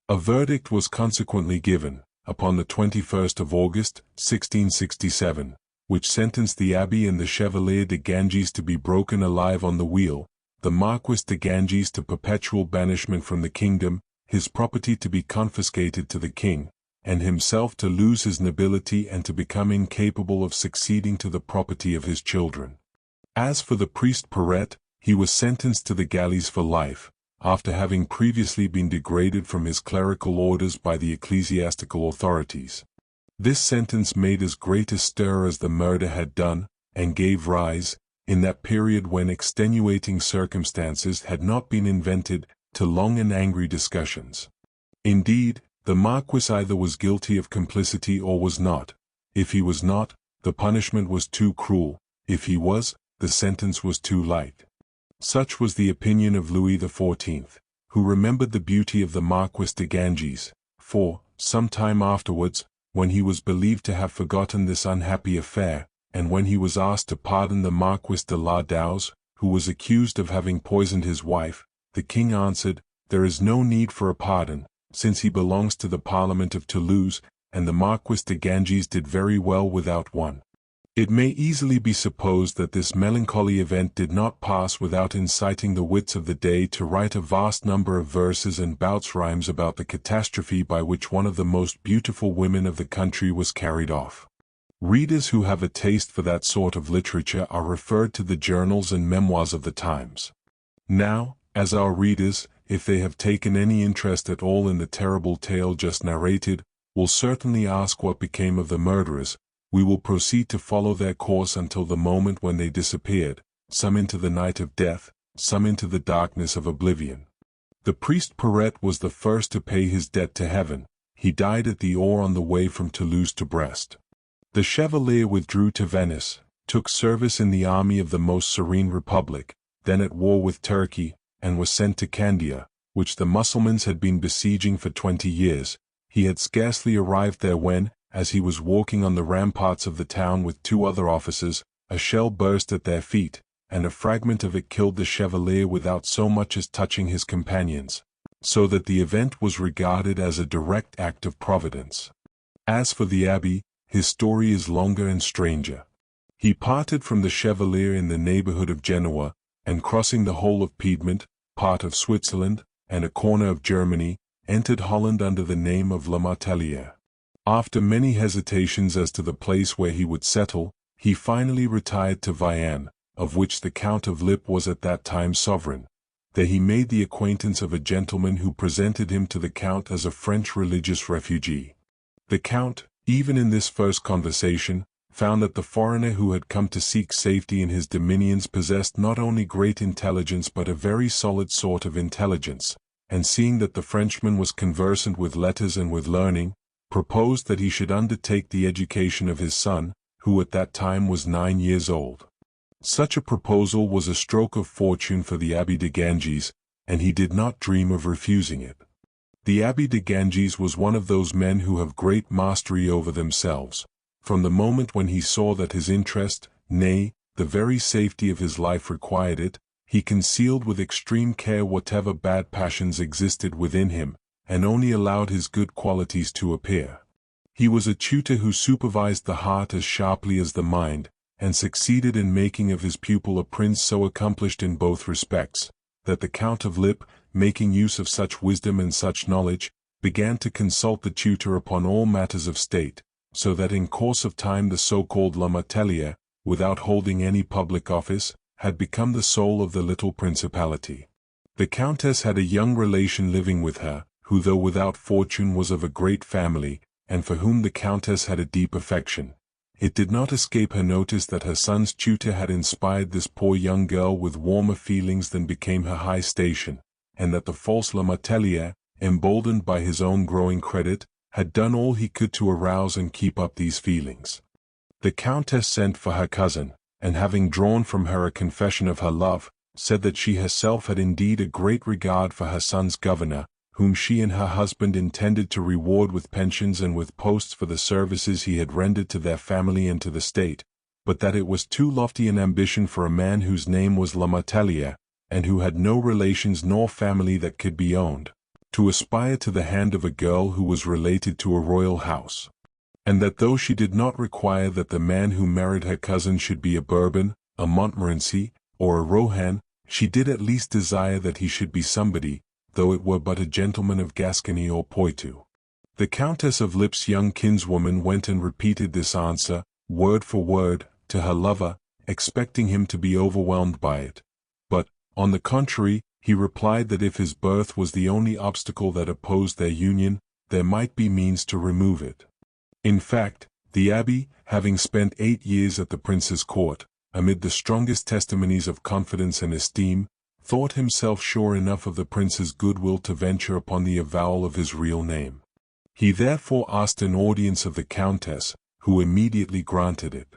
A verdict was consequently given, upon the 21st of August, 1667, which sentenced the Abbé and the Chevalier de Ganges to be broken alive on the wheel, the Marquis de Ganges to perpetual banishment from the kingdom, his property to be confiscated to the king, and himself to lose his nobility and to become incapable of succeeding to the property of his children. As for the priest Perret, he was sentenced to the galleys for life, after having previously been degraded from his clerical orders by the ecclesiastical authorities. This sentence made as great a stir as the murder had done, and gave rise, in that period when extenuating circumstances had not been invented, to long and angry discussions. Indeed, the Marquis either was guilty of complicity or was not. If he was not, the punishment was too cruel. If he was, the sentence was too light. Such was the opinion of Louis XIV, who remembered the beauty of the Marquis de Ganges, for, some time afterwards, when he was believed to have forgotten this unhappy affair, and when he was asked to pardon the Marquis de la Dowse, who was accused of having poisoned his wife, the king answered, "There is no need for a pardon, since he belongs to the Parliament of Toulouse, and the Marquise de Ganges did very well without one. It may easily be supposed that this melancholy event did not pass without inciting the wits of the day to write a vast number of verses and bouts rhymes about the catastrophe by which one of the most beautiful women of the country was carried off. Readers who have a taste for that sort of literature are referred to the journals and memoirs of the times. Now, as our readers, if they have taken any interest at all in the terrible tale just narrated, will certainly ask what became of the murderers, we will proceed to follow their course until the moment when they disappeared, some into the night of death, some into the darkness of oblivion. The priest Perret was the first to pay his debt to heaven. He died at the oar on the way from Toulouse to Brest. The Chevalier withdrew to Venice, took service in the army of the most serene republic, then at war with Turkey, and was sent to Candia, which the Mussulmans had been besieging for 20 years. He had scarcely arrived there when, as he was walking on the ramparts of the town with 2 other officers, a shell burst at their feet, and a fragment of it killed the Chevalier without so much as touching his companions, so that the event was regarded as a direct act of Providence. As for the abbé, his story is longer and stranger. He parted from the Chevalier in the neighborhood of Genoa, and crossing the whole of Piedmont, part of Switzerland, and a corner of Germany, entered Holland under the name of Le Martellier. After many hesitations as to the place where he would settle, he finally retired to Vienne, of which the Count of Lippe was at that time sovereign. There he made the acquaintance of a gentleman who presented him to the Count as a French religious refugee. The Count, even in this first conversation, found that the foreigner who had come to seek safety in his dominions possessed not only great intelligence but a very solid sort of intelligence, and seeing that the Frenchman was conversant with letters and with learning, proposed that he should undertake the education of his son, who at that time was 9 years old. Such a proposal was a stroke of fortune for the Abbé de Ganges, and he did not dream of refusing it. The Abbé de Ganges was one of those men who have great mastery over themselves. From the moment when he saw that his interest, nay, the very safety of his life required it, he concealed with extreme care whatever bad passions existed within him, and only allowed his good qualities to appear. He was a tutor who supervised the heart as sharply as the mind, and succeeded in making of his pupil a prince so accomplished in both respects, that the Count of Lippe, making use of such wisdom and such knowledge, began to consult the tutor upon all matters of state, so that in course of time the so-called Le Martellier, without holding any public office, had become the soul of the little principality. The Countess had a young relation living with her, who though without fortune was of a great family, and for whom the Countess had a deep affection. It did not escape her notice that her son's tutor had inspired this poor young girl with warmer feelings than became her high station, and that the false Le Martellier, emboldened by his own growing credit, had done all he could to arouse and keep up these feelings. The Countess sent for her cousin, and having drawn from her a confession of her love, said that she herself had indeed a great regard for her son's governor, whom she and her husband intended to reward with pensions and with posts for the services he had rendered to their family and to the state, but that it was too lofty an ambition for a man whose name was Le Martellier, and who had no relations nor family that could be owned, to aspire to the hand of a girl who was related to a royal house, and that though she did not require that the man who married her cousin should be a Bourbon, a Montmorency, or a Rohan, she did at least desire that he should be somebody, though it were but a gentleman of Gascony or Poitou. The Countess of Lippe's young kinswoman went and repeated this answer, word for word, to her lover, expecting him to be overwhelmed by it. But, on the contrary, he replied that if his birth was the only obstacle that opposed their union, there might be means to remove it. In fact, the abbé, having spent 8 years at the prince's court, amid the strongest testimonies of confidence and esteem, thought himself sure enough of the prince's goodwill to venture upon the avowal of his real name. He therefore asked an audience of the Countess, who immediately granted it.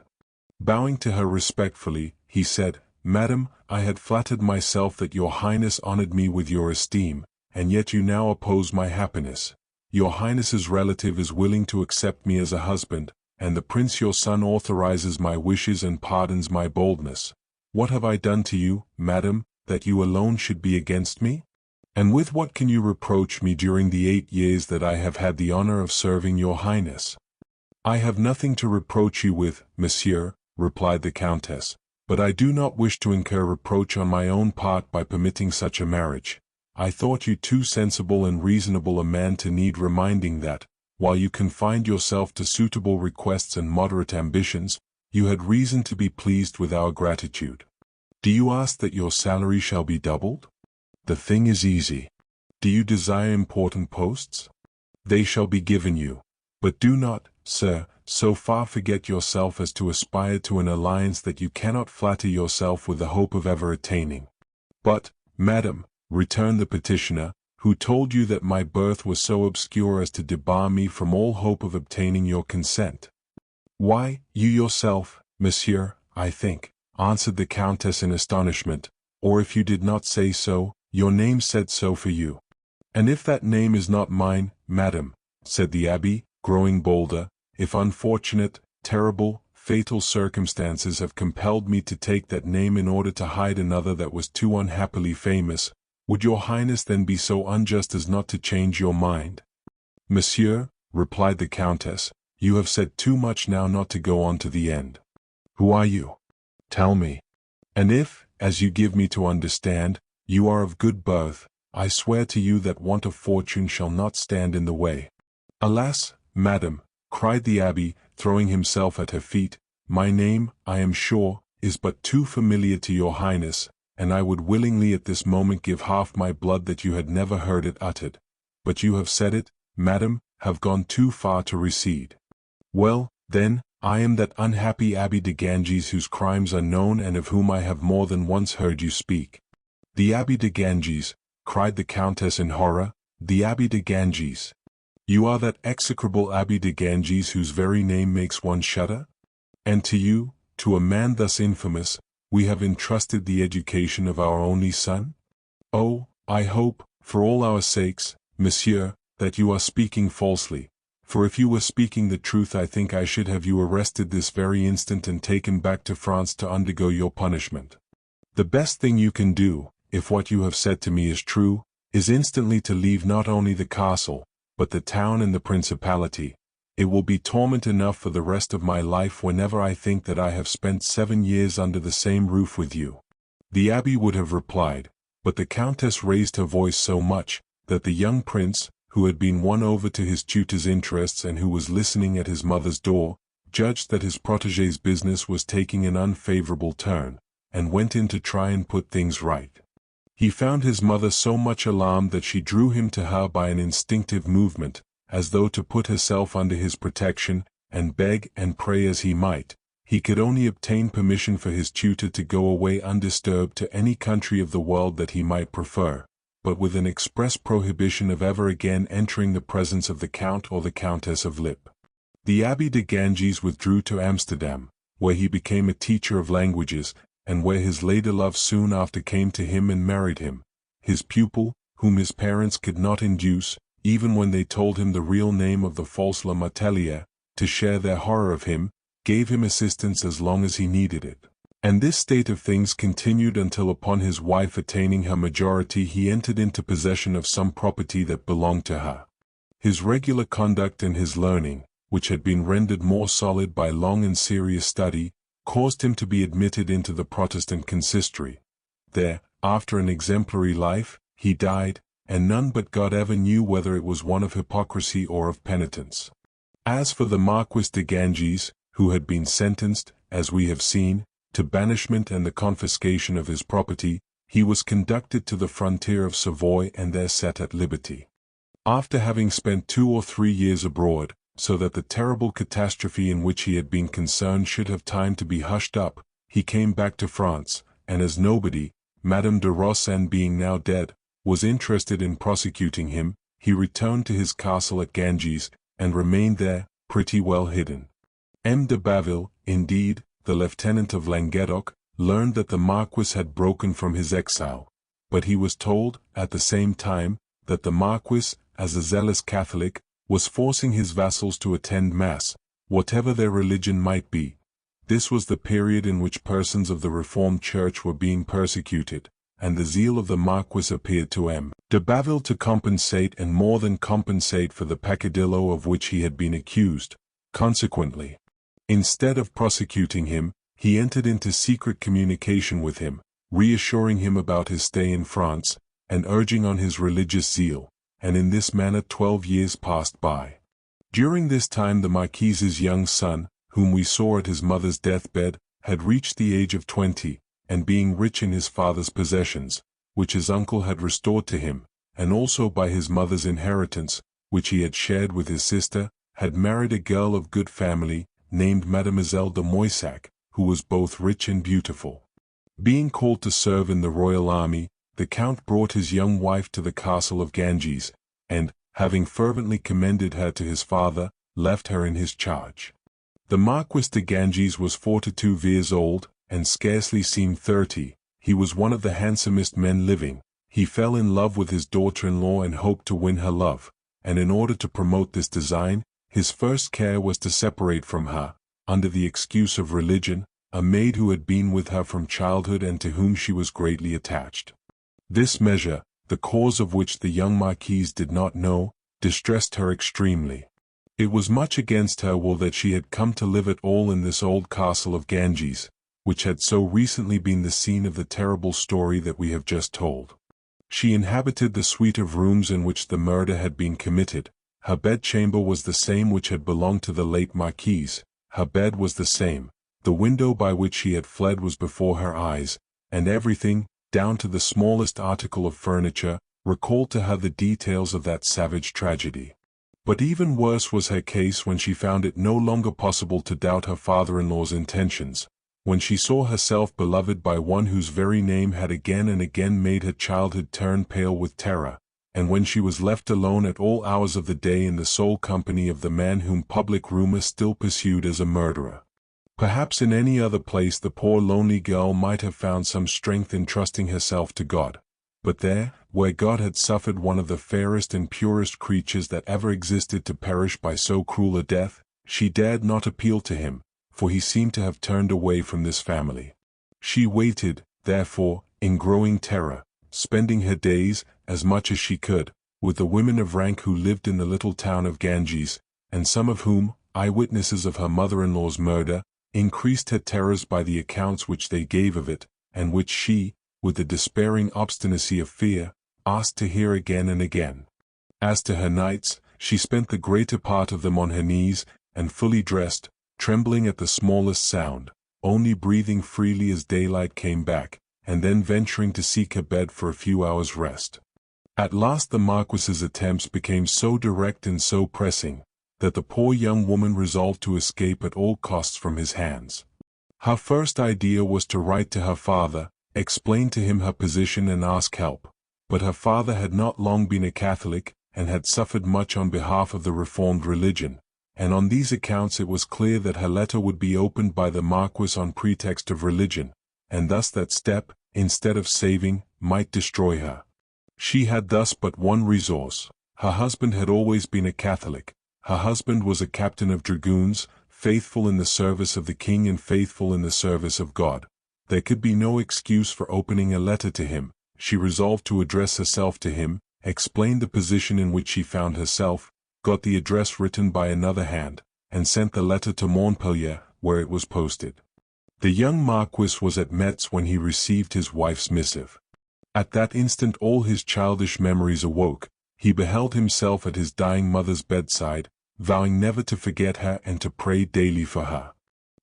Bowing to her respectfully, he said, "Madam, I had flattered myself that your Highness honored me with your esteem, and yet you now oppose my happiness. Your Highness's relative is willing to accept me as a husband, and the prince your son authorizes my wishes and pardons my boldness. What have I done to you, madam, that you alone should be against me? And with what can you reproach me during the 8 years that I have had the honor of serving your highness? I have nothing to reproach you with, monsieur, replied the countess, but I do not wish to incur reproach on my own part by permitting such a marriage. I thought you too sensible and reasonable a man to need reminding that, while you confined yourself to suitable requests and moderate ambitions, you had reason to be pleased with our gratitude. Do you ask that your salary shall be doubled? The thing is easy. Do you desire important posts? They shall be given you. But do not, sir, so far forget yourself as to aspire to an alliance that you cannot flatter yourself with the hope of ever attaining. But, madam, returned the petitioner, who told you that my birth was so obscure as to debar me from all hope of obtaining your consent? Why, you yourself, monsieur, I think, answered the countess in astonishment, or if you did not say so, your name said so for you. And if that name is not mine, madam, said the abbé, growing bolder, if unfortunate, terrible, fatal circumstances have compelled me to take that name in order to hide another that was too unhappily famous, would your highness then be so unjust as not to change your mind? Monsieur, replied the countess, you have said too much now not to go on to the end. Who are you? Tell me. And if, as you give me to understand, you are of good birth, I swear to you that want of fortune shall not stand in the way. Alas, madam, cried the abbé, throwing himself at her feet, my name, I am sure, is but too familiar to your highness, and I would willingly at this moment give half my blood that you had never heard it uttered. But you have said it, madam, have gone too far to recede. Well, then, I am that unhappy Abbé de Ganges whose crimes are known and of whom I have more than once heard you speak. The Abbé de Ganges, cried the countess in horror, the Abbé de Ganges. You are that execrable Abbé de Ganges whose very name makes one shudder? And to you, to a man thus infamous, we have entrusted the education of our only son? Oh, I hope, for all our sakes, monsieur, that you are speaking falsely, for if you were speaking the truth I think I should have you arrested this very instant and taken back to France to undergo your punishment. The best thing you can do, if what you have said to me is true, is instantly to leave not only the castle, but the town and the principality. It will be torment enough for the rest of my life whenever I think that I have spent 7 years under the same roof with you. The abbé would have replied, but the countess raised her voice so much, that the young prince, who had been won over to his tutor's interests and who was listening at his mother's door, judged that his protégé's business was taking an unfavorable turn, and went in to try and put things right. He found his mother so much alarmed that she drew him to her by an instinctive movement, as though to put herself under his protection, and beg and pray as he might, he could only obtain permission for his tutor to go away undisturbed to any country of the world that he might prefer, but with an express prohibition of ever again entering the presence of the Count or the Countess of Lip. The Abbé de Ganges withdrew to Amsterdam, where he became a teacher of languages, and where his lady love soon after came to him and married him. His pupil, whom his parents could not induce, even when they told him the real name of the false Le Martellier, to share their horror of him, gave him assistance as long as he needed it. And this state of things continued until upon his wife attaining her majority he entered into possession of some property that belonged to her. His regular conduct and his learning, which had been rendered more solid by long and serious study, caused him to be admitted into the Protestant consistory. There, after an exemplary life, he died, and none but God ever knew whether it was one of hypocrisy or of penitence. As for the Marquise de Ganges, who had been sentenced, as we have seen, to banishment and the confiscation of his property, he was conducted to the frontier of Savoy and there set at liberty. After having spent 2 or 3 years abroad, so that the terrible catastrophe in which he had been concerned should have time to be hushed up, he came back to France, and as nobody, Madame de Rossan being now dead, was interested in prosecuting him, he returned to his castle at Ganges, and remained there, pretty well hidden. M. de Baville, indeed, the lieutenant of Languedoc, learned that the Marquis had broken from his exile, but he was told, at the same time, that the Marquis, as a zealous Catholic, was forcing his vassals to attend Mass, whatever their religion might be. This was the period in which persons of the Reformed Church were being persecuted, and the zeal of the Marquis appeared to M. de Baville to compensate and more than compensate for the peccadillo of which he had been accused. Consequently, instead of prosecuting him, he entered into secret communication with him, reassuring him about his stay in France, and urging on his religious zeal, and in this manner 12 years passed by. During this time the Marquise's young son, whom we saw at his mother's deathbed, had reached the age of 20, and being rich in his father's possessions, which his uncle had restored to him, and also by his mother's inheritance, which he had shared with his sister, had married a girl of good family, named Mademoiselle de Moissac, who was both rich and beautiful. Being called to serve in the royal army, the Count brought his young wife to the castle of Ganges, and, having fervently commended her to his father, left her in his charge. The Marquis de Ganges was 42 years old, and scarcely seemed 30. He was one of the handsomest men living. He fell in love with his daughter-in-law and hoped to win her love, and in order to promote this design, his first care was to separate from her, under the excuse of religion, a maid who had been with her from childhood and to whom she was greatly attached. This measure, the cause of which the young Marquise did not know, distressed her extremely. It was much against her will that she had come to live at all in this old castle of Ganges, which had so recently been the scene of the terrible story that we have just told. She inhabited the suite of rooms in which the murder had been committed. Her bedchamber was the same which had belonged to the late Marquise. Her bed was the same. The window by which she had fled was before her eyes, and everything, down to the smallest article of furniture, recalled to her the details of that savage tragedy. But even worse was her case when she found it no longer possible to doubt her father-in-law's intentions, when she saw herself beloved by one whose very name had again and again made her childhood turn pale with terror, and when she was left alone at all hours of the day in the sole company of the man whom public rumor still pursued as a murderer. Perhaps in any other place the poor lonely girl might have found some strength in trusting herself to God. But there, where God had suffered one of the fairest and purest creatures that ever existed to perish by so cruel a death, she dared not appeal to him, for he seemed to have turned away from this family. She waited, therefore, in growing terror, spending her days, as much as she could, with the women of rank who lived in the little town of Ganges, and some of whom, eyewitnesses of her mother-in-law's murder, increased her terrors by the accounts which they gave of it, and which she, with the despairing obstinacy of fear, asked to hear again and again. As to her nights, she spent the greater part of them on her knees, and fully dressed, trembling at the smallest sound, only breathing freely as daylight came back, and then venturing to seek her bed for a few hours' rest. At last the Marquis's attempts became so direct and so pressing, that the poor young woman resolved to escape at all costs from his hands. Her first idea was to write to her father, explain to him her position and ask help, but her father had not long been a Catholic, and had suffered much on behalf of the Reformed religion, and on these accounts it was clear that her letter would be opened by the Marquis on pretext of religion, and thus that step, instead of saving, might destroy her. She had thus but one resource. Her husband had always been a Catholic. Her husband was a captain of dragoons, faithful in the service of the king and faithful in the service of God. There could be no excuse for opening a letter to him. She resolved to address herself to him, explained the position in which she found herself, got the address written by another hand, and sent the letter to Montpellier, where it was posted. The young Marquis was at Metz when he received his wife's missive. At that instant all his childish memories awoke. He beheld himself at his dying mother's bedside, vowing never to forget her and to pray daily for her.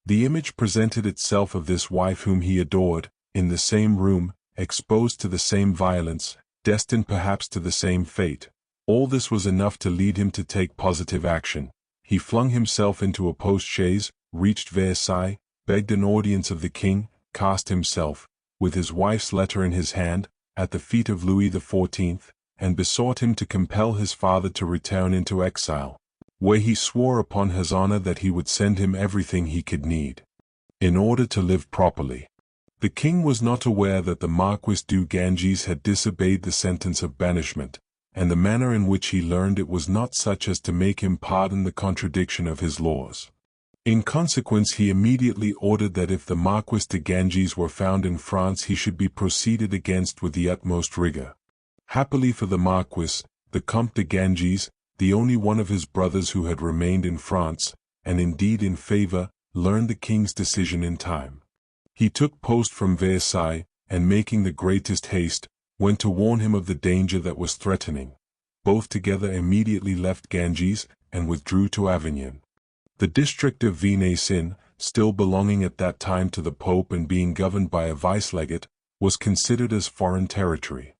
The image presented itself of this wife whom he adored, in the same room, exposed to the same violence, destined perhaps to the same fate. All this was enough to lead him to take positive action. He flung himself into a post-chaise, reached Versailles, begged an audience of the king, cast himself, with his wife's letter in his hand, at the feet of Louis XIV, and besought him to compel his father to return into exile, where he swore upon his honor that he would send him everything he could need, in order to live properly. The king was not aware that the Marquis de Ganges had disobeyed the sentence of banishment, and the manner in which he learned it was not such as to make him pardon the contradiction of his laws. In consequence, he immediately ordered that if the Marquise de Ganges were found in France, he should be proceeded against with the utmost rigor. Happily for the Marquis, the Comte de Ganges, the only one of his brothers who had remained in France, and indeed in favor, learned the king's decision in time. He took post from Versailles, and making the greatest haste, went to warn him of the danger that was threatening. Both together immediately left Ganges, and withdrew to Avignon. The district of Venaissin, still belonging at that time to the Pope and being governed by a vice-legate, was considered as foreign territory.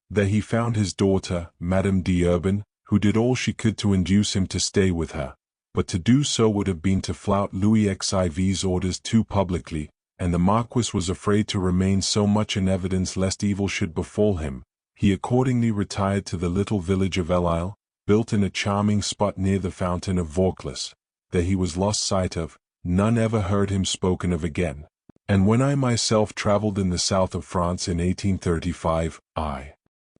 There he found his daughter, Madame d'Urban, who did all she could to induce him to stay with her, but to do so would have been to flout Louis XIV's orders too publicly, and the Marquis was afraid to remain so much in evidence lest evil should befall him. He accordingly retired to the little village of Belle-Isle, built in a charming spot near the fountain of Vaucluse. There he was lost sight of, none ever heard him spoken of again. And when I myself travelled in the south of France in 1835, I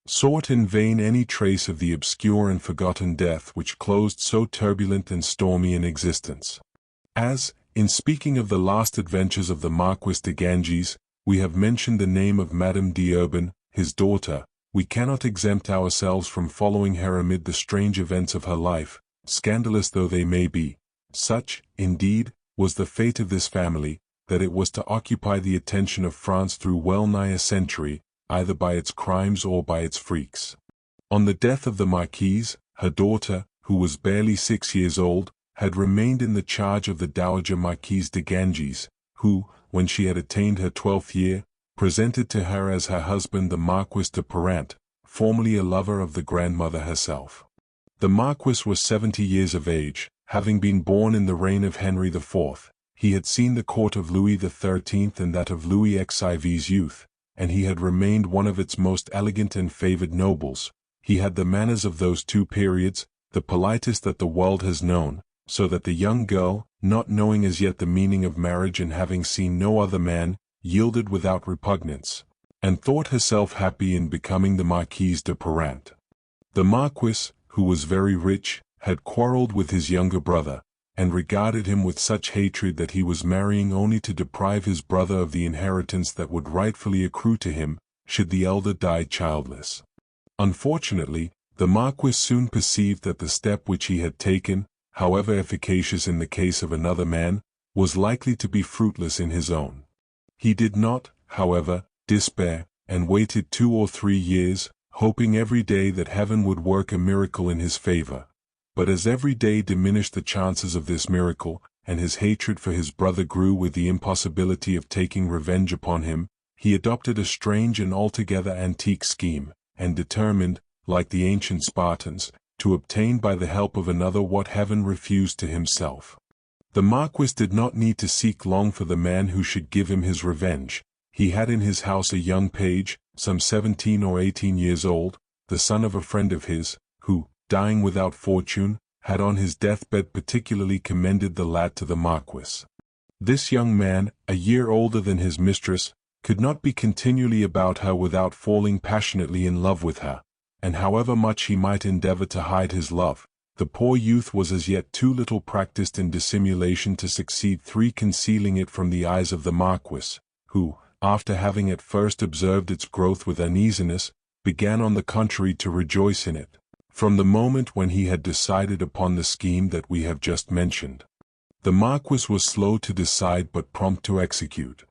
sought in vain any trace of the obscure and forgotten death which closed so turbulent and stormy an existence. As, in speaking of the last adventures of the Marquis de Ganges, we have mentioned the name of Madame d'Urban, his daughter, we cannot exempt ourselves from following her amid the strange events of her life, scandalous though they may be. Such, indeed, was the fate of this family, that it was to occupy the attention of France through well nigh a century, either by its crimes or by its freaks. On the death of the Marquise, her daughter, who was barely 6 years old, had remained in the charge of the Dowager Marquise de Ganges, who, when she had attained her 12th year, presented to her as her husband the Marquis de Parent, formerly a lover of the grandmother herself. The Marquis was 70 years of age, having been born in the reign of Henry IV. He had seen the court of Louis XIII and that of Louis XIV's youth, and he had remained one of its most elegant and favored nobles. He had the manners of those two periods, the politest that the world has known, so that the young girl, not knowing as yet the meaning of marriage and having seen no other man, yielded without repugnance, and thought herself happy in becoming the Marquise de Parent. The Marquis, who was very rich, had quarreled with his younger brother, and regarded him with such hatred that he was marrying only to deprive his brother of the inheritance that would rightfully accrue to him, should the elder die childless. Unfortunately, the Marquis soon perceived that the step which he had taken, however efficacious in the case of another man, was likely to be fruitless in his own. He did not, however, despair, and waited 2 or 3 years, hoping every day that heaven would work a miracle in his favor. But as every day diminished the chances of this miracle, and his hatred for his brother grew with the impossibility of taking revenge upon him, he adopted a strange and altogether antique scheme, and determined, like the ancient Spartans, to obtain by the help of another what heaven refused to himself. The Marquis did not need to seek long for the man who should give him his revenge. He had in his house a young page, some 17 or 18 years old, the son of a friend of his, who, dying without fortune, had on his deathbed particularly commended the lad to the Marquis. This young man, a year older than his mistress, could not be continually about her without falling passionately in love with her, and however much he might endeavor to hide his love, the poor youth was as yet too little practiced in dissimulation to succeed through concealing it from the eyes of the Marquis, who, after having at first observed its growth with uneasiness, began on the contrary to rejoice in it, from the moment when he had decided upon the scheme that we have just mentioned. The Marquis was slow to decide but prompt to execute.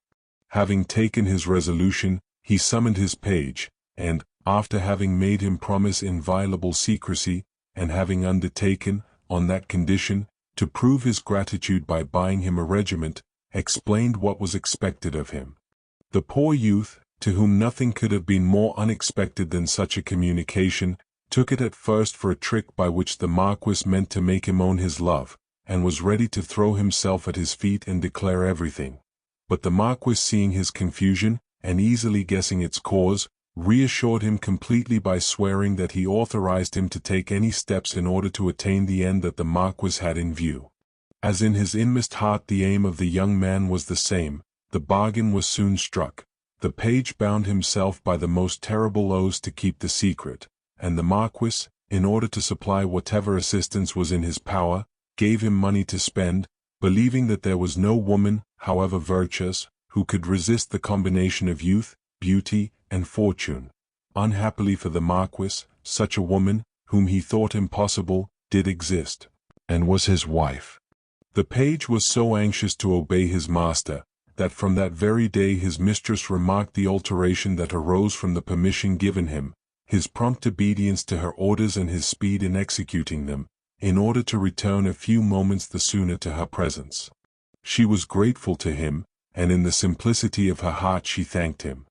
Having taken his resolution, he summoned his page, and, after having made him promise inviolable secrecy, and having undertaken, on that condition, to prove his gratitude by buying him a regiment, explained what was expected of him. The poor youth, to whom nothing could have been more unexpected than such a communication, took it at first for a trick by which the Marquis meant to make him own his love, and was ready to throw himself at his feet and declare everything. But the Marquis, seeing his confusion, and easily guessing its cause, reassured him completely by swearing that he authorized him to take any steps in order to attain the end that the Marquis had in view. As in his inmost heart the aim of the young man was the same, the bargain was soon struck. The page bound himself by the most terrible oaths to keep the secret, and the Marquis, in order to supply whatever assistance was in his power, gave him money to spend, believing that there was no woman, however virtuous, who could resist the combination of youth, beauty, and fortune. Unhappily for the Marquis, such a woman, whom he thought impossible, did exist, and was his wife. The page was so anxious to obey his master, that from that very day his mistress remarked the alteration that arose from the permission given him, his prompt obedience to her orders and his speed in executing them, in order to return a few moments the sooner to her presence. She was grateful to him, and in the simplicity of her heart she thanked him.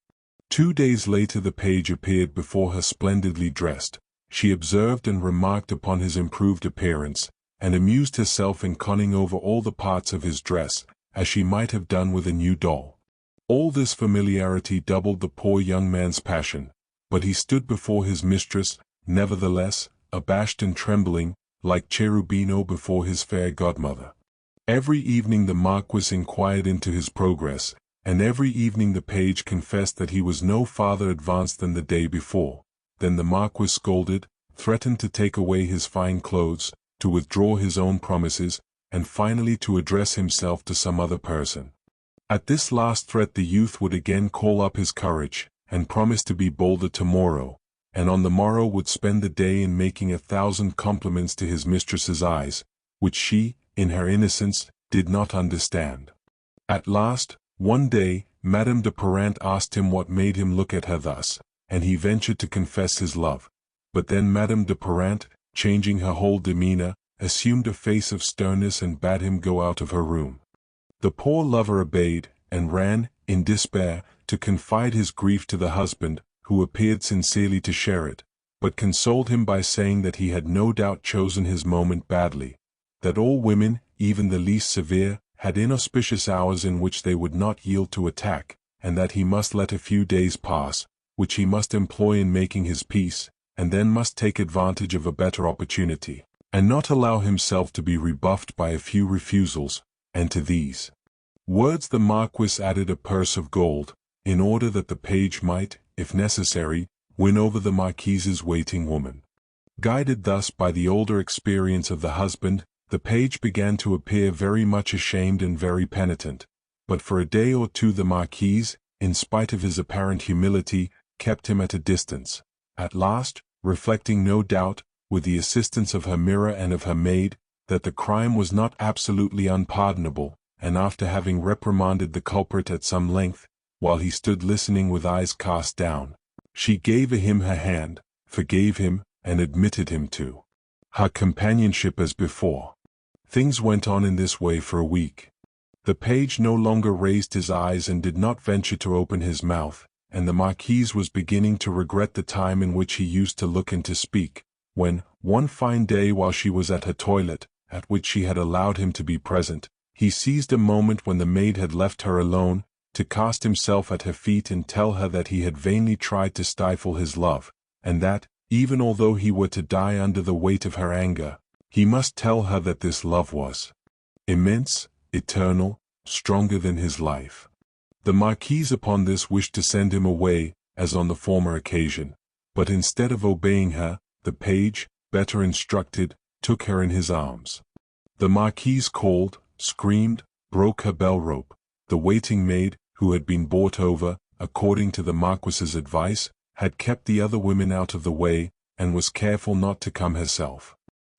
2 days later the page appeared before her splendidly dressed. She observed and remarked upon his improved appearance, and amused herself in conning over all the parts of his dress, as she might have done with a new doll. All this familiarity doubled the poor young man's passion, but he stood before his mistress, nevertheless, abashed and trembling, like Cherubino before his fair godmother. Every evening the Marquis inquired into his progress, and every evening the page confessed that he was no farther advanced than the day before. Then the Marquis scolded, threatened to take away his fine clothes, to withdraw his own promises, and finally to address himself to some other person. At this last threat the youth would again call up his courage, and promise to be bolder tomorrow, and on the morrow would spend the day in making 1,000 compliments to his mistress's eyes, which she, in her innocence, did not understand. At last, one day, Madame de Perrant asked him what made him look at her thus, and he ventured to confess his love. But then Madame de Perrant, changing her whole demeanor, assumed a face of sternness and bade him go out of her room. The poor lover obeyed, and ran, in despair, to confide his grief to the husband, who appeared sincerely to share it, but consoled him by saying that he had no doubt chosen his moment badly, that all women, even the least severe, had inauspicious hours in which they would not yield to attack, and that he must let a few days pass, which he must employ in making his peace, and then must take advantage of a better opportunity, and not allow himself to be rebuffed by a few refusals, and to these words the Marquis added a purse of gold, in order that the page might, if necessary, win over the Marquise's waiting woman. Guided thus by the older experience of the husband, the page began to appear very much ashamed and very penitent, but for a day or two the Marquise, in spite of his apparent humility, kept him at a distance. At last, reflecting no doubt, with the assistance of her mirror and of her maid, that the crime was not absolutely unpardonable, and after having reprimanded the culprit at some length, while he stood listening with eyes cast down, she gave him her hand, forgave him, and admitted him to her companionship as before. Things went on in this way for a week. The page no longer raised his eyes and did not venture to open his mouth, and the Marquise was beginning to regret the time in which he used to look and to speak, when, one fine day while she was at her toilet, at which she had allowed him to be present, he seized a moment when the maid had left her alone, to cast himself at her feet and tell her that he had vainly tried to stifle his love, and that, even although he were to die under the weight of her anger, he must tell her that this love was immense, eternal, stronger than his life. The Marquise upon this wished to send him away, as on the former occasion, but instead of obeying her, the page, better instructed, took her in his arms. The Marquise called, screamed, broke her bell rope. The waiting maid, who had been bought over, according to the Marquis's advice, had kept the other women out of the way, and was careful not to come herself.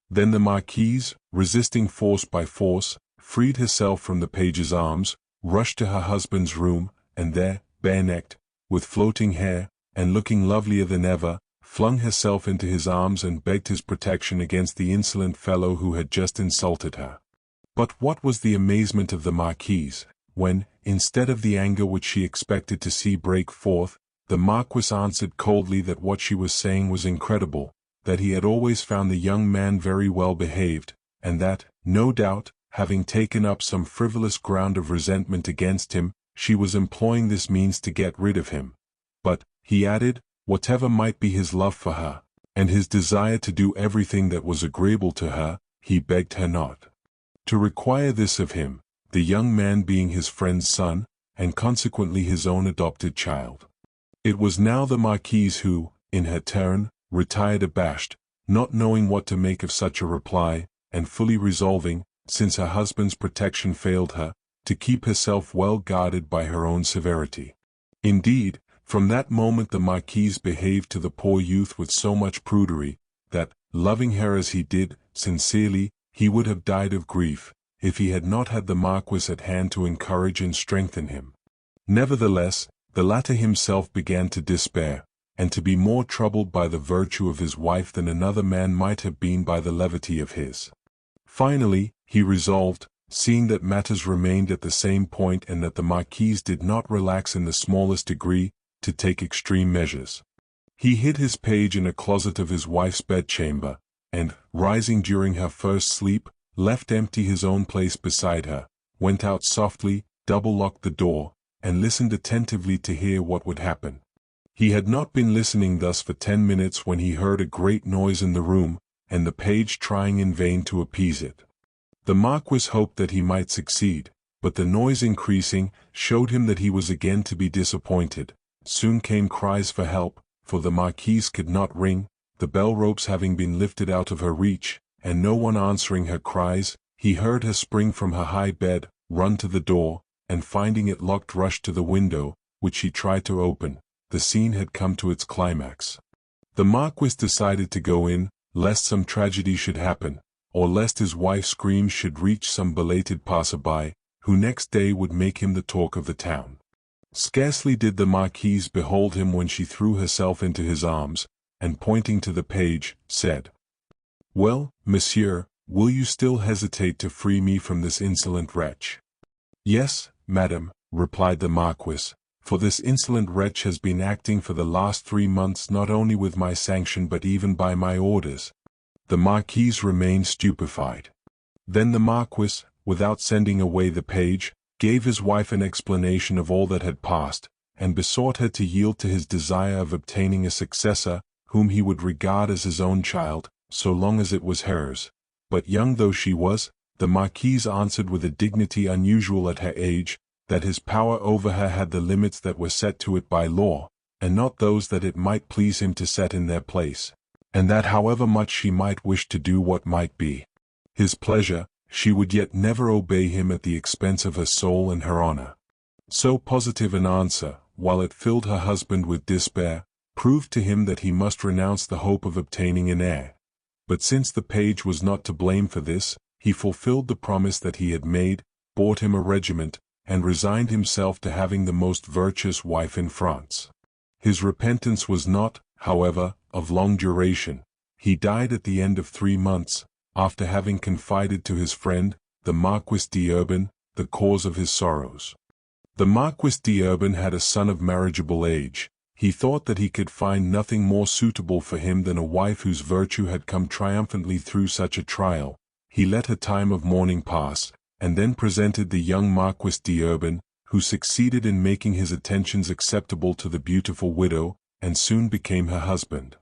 Then the Marquise, resisting force by force, freed herself from the page's arms, rushed to her husband's room, and there, bare-necked, with floating hair, and looking lovelier than ever, flung herself into his arms and begged his protection against the insolent fellow who had just insulted her. But what was the amazement of the Marquise, when, instead of the anger which she expected to see break forth, the Marquis answered coldly that what she was saying was incredible, that he had always found the young man very well behaved, and that, no doubt, having taken up some frivolous ground of resentment against him, she was employing this means to get rid of him. But, he added, whatever might be his love for her, and his desire to do everything that was agreeable to her, he begged her not to require this of him, the young man being his friend's son, and consequently his own adopted child. It was now the Marquise who, in her turn, retired abashed, not knowing what to make of such a reply, and fully resolving, since her husband's protection failed her, to keep herself well guarded by her own severity. Indeed, from that moment the Marquise behaved to the poor youth with so much prudery, that, loving her as he did, sincerely, he would have died of grief, if he had not had the Marquis at hand to encourage and strengthen him. Nevertheless, the latter himself began to despair, and to be more troubled by the virtue of his wife than another man might have been by the levity of his. Finally, he resolved, seeing that matters remained at the same point and that the Marquise did not relax in the smallest degree, to take extreme measures. He hid his page in a closet of his wife's bedchamber, and, rising during her first sleep, left empty his own place beside her, went out softly, double-locked the door, and listened attentively to hear what would happen. He had not been listening thus for 10 minutes when he heard a great noise in the room, and the page trying in vain to appease it. The Marquis hoped that he might succeed, but the noise increasing, showed him that he was again to be disappointed. Soon came cries for help, for the Marquise could not ring, the bell-ropes having been lifted out of her reach, and no one answering her cries. He heard her spring from her high bed, run to the door, and finding it locked rush to the window, which she tried to open. The scene had come to its climax. The Marquis decided to go in, lest some tragedy should happen, or lest his wife's screams should reach some belated passer-by, who next day would make him the talk of the town. Scarcely did the Marquise behold him when she threw herself into his arms, and pointing to the page, said, "Well, monsieur, will you still hesitate to free me from this insolent wretch?" "Yes, madam," replied the Marquis, "for this insolent wretch has been acting for the last 3 months not only with my sanction but even by my orders." The Marquise remained stupefied. Then the Marquis, without sending away the page, gave his wife an explanation of all that had passed, and besought her to yield to his desire of obtaining a successor, whom he would regard as his own child, so long as it was hers. But young though she was, the Marquise answered with a dignity unusual at her age, that his power over her had the limits that were set to it by law, and not those that it might please him to set in their place, and that however much she might wish to do what might be his pleasure, she would yet never obey him at the expense of her soul and her honor. So positive an answer, while it filled her husband with despair, proved to him that he must renounce the hope of obtaining an heir. But since the page was not to blame for this, he fulfilled the promise that he had made, bought him a regiment, and resigned himself to having the most virtuous wife in France. His repentance was not, however, of long duration. He died at the end of 3 months, after having confided to his friend, the Marquis d'Urban, the cause of his sorrows. The Marquis d'Urban had a son of marriageable age. He thought that he could find nothing more suitable for him than a wife whose virtue had come triumphantly through such a trial. He let a time of mourning pass, and then presented the young Marquis d'Urban, who succeeded in making his attentions acceptable to the beautiful widow, and soon became her husband.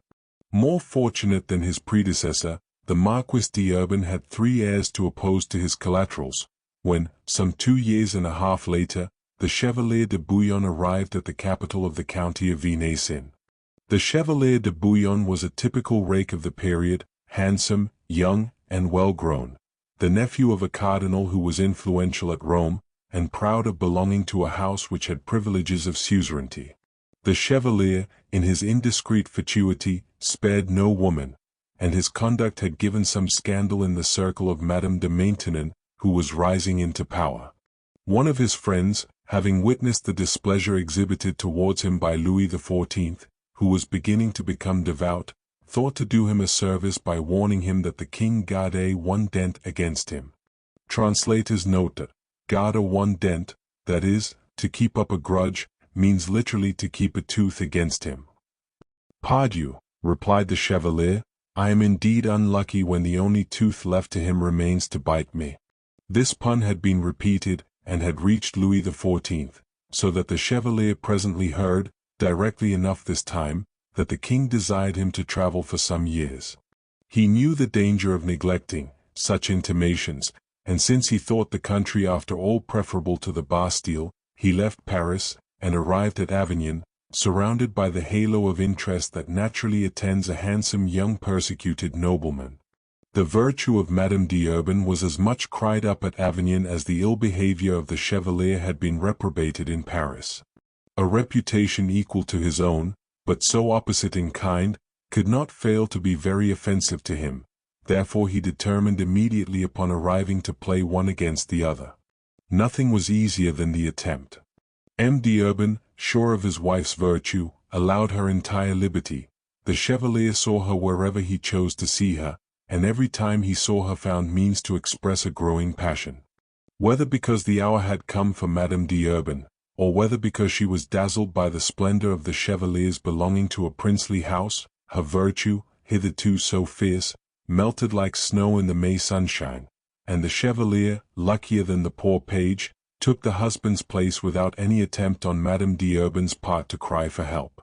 More fortunate than his predecessor, the Marquis d'Urban had 3 heirs to oppose to his collaterals, when, some 2 years and a half later, the Chevalier de Bouillon arrived at the capital of the county of Venaissin. The Chevalier de Bouillon was a typical rake of the period, handsome, young, and well-grown, the nephew of a cardinal who was influential at Rome, and proud of belonging to a house which had privileges of suzerainty. The Chevalier, in his indiscreet fatuity, spared no woman, and his conduct had given some scandal in the circle of Madame de Maintenon, who was rising into power. One of his friends, having witnessed the displeasure exhibited towards him by Louis XIV, who was beginning to become devout, thought to do him a service by warning him that the king gardait one dent against him. Translators note that garder one dent, that is, to keep up a grudge, means literally to keep a tooth against him. "Pardieu," replied the Chevalier, "I am indeed unlucky when the only tooth left to him remains to bite me." This pun had been repeated, and had reached Louis XIV, so that the Chevalier presently heard, directly enough this time, that the king desired him to travel for some years. He knew the danger of neglecting such intimations, and since he thought the country after all preferable to the Bastille, he left Paris, and arrived at Avignon, surrounded by the halo of interest that naturally attends a handsome young persecuted nobleman. The virtue of Madame d'Urban was as much cried up at Avignon as the ill behavior of the Chevalier had been reprobated in Paris. A reputation equal to his own, but so opposite in kind, could not fail to be very offensive to him, therefore he determined immediately upon arriving to play one against the other. Nothing was easier than the attempt. M. d'Urban, sure of his wife's virtue, allowed her entire liberty. The Chevalier saw her wherever he chose to see her, and every time he saw her found means to express a growing passion. Whether because the hour had come for Madame d'Urban, or whether because she was dazzled by the splendor of the Chevalier's belonging to a princely house, her virtue, hitherto so fierce, melted like snow in the May sunshine, and the Chevalier, luckier than the poor page, took the husband's place without any attempt on Madame d'Urban's part to cry for help.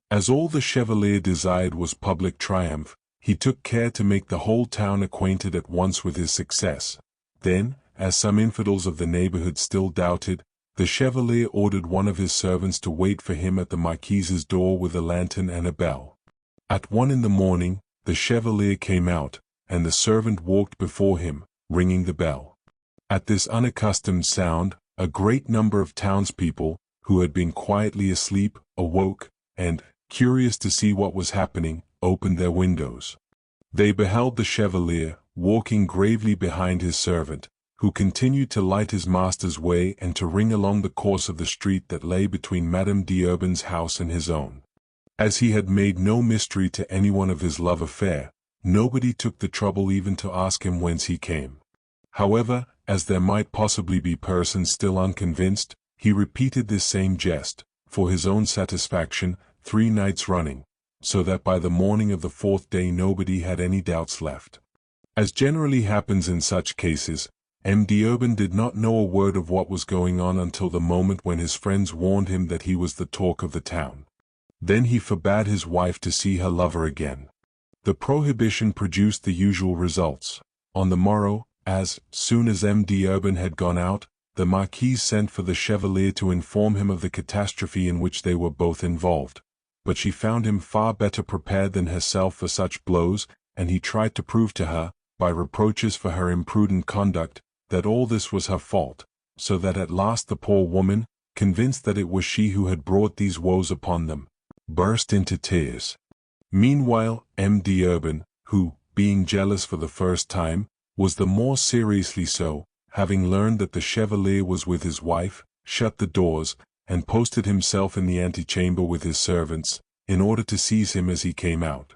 As all the Chevalier desired was public triumph, he took care to make the whole town acquainted at once with his success. Then, as some infidels of the neighborhood still doubted, the Chevalier ordered one of his servants to wait for him at the Marquise's door with a lantern and a bell. At 1 in the morning, the Chevalier came out, and the servant walked before him, ringing the bell. At this unaccustomed sound, a great number of townspeople, who had been quietly asleep, awoke, and, curious to see what was happening, opened their windows. They beheld the Chevalier, walking gravely behind his servant, who continued to light his master's way and to ring along the course of the street that lay between Madame d'Urban's house and his own. As he had made no mystery to anyone of his love affair, nobody took the trouble even to ask him whence he came. However, as there might possibly be persons still unconvinced, he repeated this same jest, for his own satisfaction, 3 nights running, so that by the morning of the 4th day nobody had any doubts left. As generally happens in such cases, M. d'Urban did not know a word of what was going on until the moment when his friends warned him that he was the talk of the town. Then he forbade his wife to see her lover again. The prohibition produced the usual results. On the morrow, as soon as M. d'Urban had gone out, the Marquise sent for the Chevalier to inform him of the catastrophe in which they were both involved. But she found him far better prepared than herself for such blows, and he tried to prove to her, by reproaches for her imprudent conduct, that all this was her fault, so that at last the poor woman, convinced that it was she who had brought these woes upon them, burst into tears. Meanwhile, M. d'Urban, who, being jealous for the first time, was the more seriously so, having learned that the Chevalier was with his wife, shut the doors, and posted himself in the antechamber with his servants, in order to seize him as he came out.